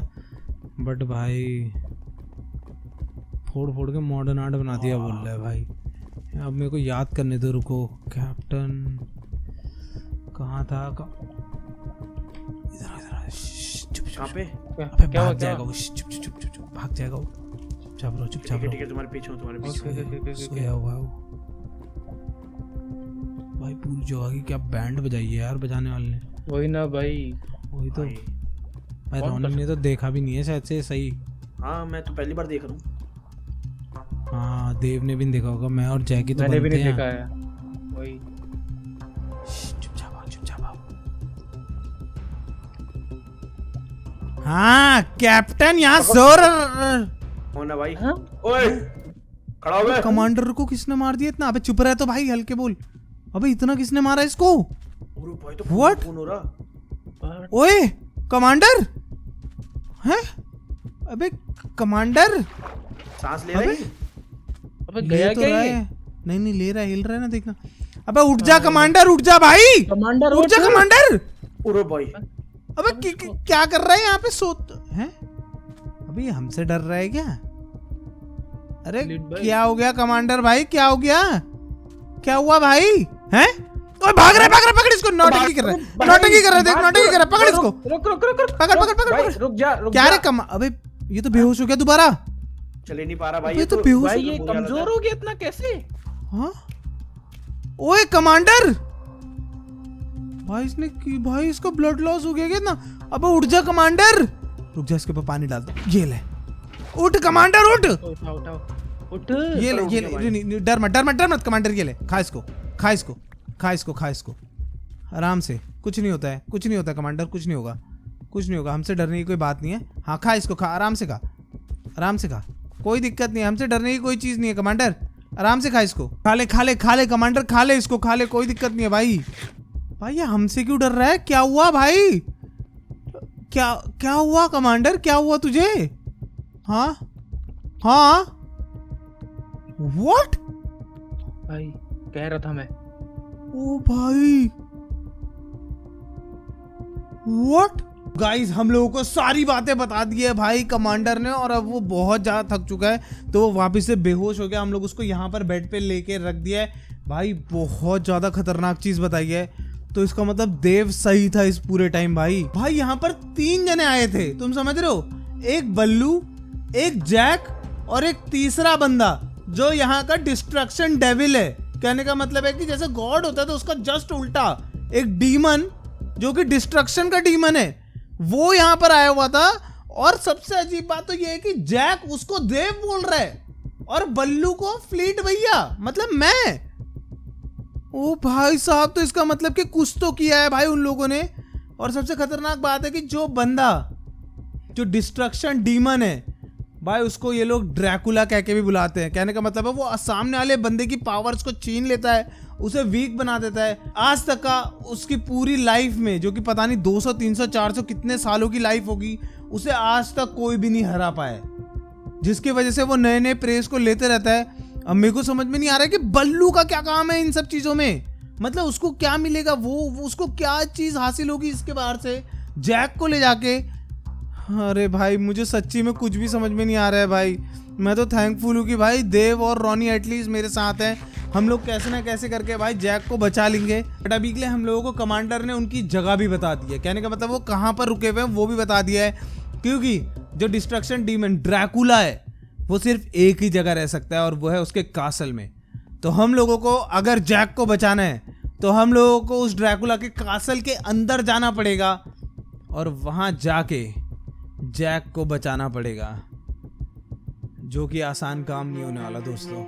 बट भाई फोड़ के मॉडर्न आर्ट बना दिया बोल रहा है भाई। अब मेरे को याद करने दो, रुको। कैप्टन कहाँ था? इधर कहाँ पे? अबे भाग जाएगा वो, चुप भाग जाएगा वो। चुपचाप रहो। ठीक है, तुम्हारे पीछे हूँ। सोया हुआ है वो भाई। पूरी जगह की क्या बैंड बजाई है यार बजाने वाले ने। वही ना भाई, वही तो भाई। रोनिक ने तो देखा भी नहीं है शायद से सही। हाँ मैं तो पहली बार देख रहा हूँ। हाँ देव ने भी नहीं देखा होगा, मैं और जैकी तो मैंने भी बनते नहीं हैं। देखा है वही। चुपचाप आओ। हाँ कैप्टन यहाँ जोर। होना भाई। हाँ? ओए खड़ा हो गए। कमांडर को किसने मार दिया इतना? अबे चुप रहे तो भाई, हल्के बोल। अबे इतना किसने मारा इसको? अरे भाई तो What? फोन हो रहा। ओए कमांडर हैं? अबे कमांडर सांस ले रही। अबे ले गया तो क्या रहा ये? है। नहीं ले रहा है, हिल रहा है ना, देखना। अबे उठ जा कमांडर, उठ जा भाई। कमांडर उठ जा कमांडर। अरे भाई अबे क्या कर रहा है यहाँ पे? हैं? अबे ये हमसे डर रहा है क्या? अरे क्या हो गया कमांडर भाई, क्या हो गया? क्या हुआ भाई? हैं? ओए भाग रहा है, पकड़ इसको। नौटंकी कर रहा है, देख नौटंकी कर रहा है। पकड़ इसको, रुक पकड़। रुक जा क्या रे अबे ये तो बेहोश हो गया दोबारा। चल ही नहीं पा रहा भाई। ये तो बेहोश भाई, ये कमजोर हो गया इतना कैसे? हाँ ओए कमांडर भाई, भाई इसका ब्लड लॉस हो गया क्या इतना? अबे उठ जा कमांडर। रुक जा, इसके ऊपर पानी डाल दो। ये ले, उठ कमांडर उठ। उठ। ये ले, डर मत कमांडर। ये ले, खा इसको आराम से। कुछ नहीं होता कमांडर, कुछ नहीं होगा। हमसे डरने की कोई बात नहीं है। हाँ खा इसको, खा आराम से खा। कोई दिक्कत नहीं है, हमसे डरने की कोई चीज नहीं है कमांडर। आराम से खा इसको। खा ले कमांडर, खा ले इसको, कोई दिक्कत नहीं है भाई। भाई ये हमसे क्यों डर रहा है? क्या हुआ भाई? क्या हुआ कमांडर? क्या हुआ तुझे? हाँ व्हाट भाई कह रहा था मैं। ओ भाई व्हाट गाइस, हम लोगों को सारी बातें बता दी है भाई कमांडर ने, और अब वो बहुत ज्यादा थक चुका है तो वो वापस से बेहोश हो गया। हम लोग उसको यहाँ पर बेड पे लेके रख दिया है भाई। बहुत ज्यादा खतरनाक चीज बताई है, तो इसका मतलब देव सही था इस पूरे टाइम भाई। यहाँ पर 3 जने आए थे, तुम समझ रहे हो? एक बल्लू, एक जैक और एक तीसरा बंदा जो यहाँ का डिस्ट्रक्शन डेविल है। कहने का मतलब है कि जैसे गॉड होता है तो उसका जस्ट उल्टा एक डीमन जो कि डिस्ट्रक्शन का डीमन है, वो यहाँ पर आया हुआ था। और सबसे अजीब बात तो ये है कि जैक उसको देव बोल रहा है और बल्लू को फ्लीट भैया, मतलब मैं। ओ भाई साहब, तो इसका मतलब कि कुछ तो किया है भाई उन लोगों ने। और सबसे खतरनाक बात है कि जो बंदा जो डिस्ट्रक्शन डीमन है भाई, उसको ये लोग ड्रैकुला कह के भी बुलाते हैं। कहने का मतलब है वो सामने वाले बंदे की पावर्स को छीन लेता है, उसे वीक बना देता है। आज तक का उसकी पूरी लाइफ में, जो कि पता नहीं 200 300 400 कितने सालों की लाइफ होगी, उसे आज तक कोई भी नहीं हरा पाया, जिसकी वजह से वो नए नए प्रेस को लेते रहता है। अब मेरे को समझ में नहीं आ रहा है कि बल्लू का क्या काम है इन सब चीजों में। मतलब उसको क्या मिलेगा, वो उसको क्या चीज हासिल होगी इसके बाहर से जैक को ले जाके। अरे भाई मुझे सच्ची में कुछ भी समझ में नहीं आ रहा है भाई। मैं तो थैंकफुल हूँ कि भाई देव और रॉनी एटलीस्ट मेरे साथ हैं। हम लोग कैसे ना कैसे करके भाई जैक को बचा लेंगे। बट अभी के लिए हम लोगों को कमांडर ने उनकी जगह भी बता दी है। कहने का मतलब वो कहाँ पर रुके हुए हैं वो भी बता दिया है, क्योंकि जो डिस्ट्रक्शन डीमन ड्रैकुला है वो सिर्फ एक ही जगह रह सकता है और वो है उसके कासल में। तो हम लोगों को अगर जैक को बचाना है तो हम लोगों को उस ड्रैकुला के कासल के अंदर जाना पड़ेगा और वहां जाके जैक को बचाना पड़ेगा, जो कि आसान काम नहीं होने वाला दोस्तों।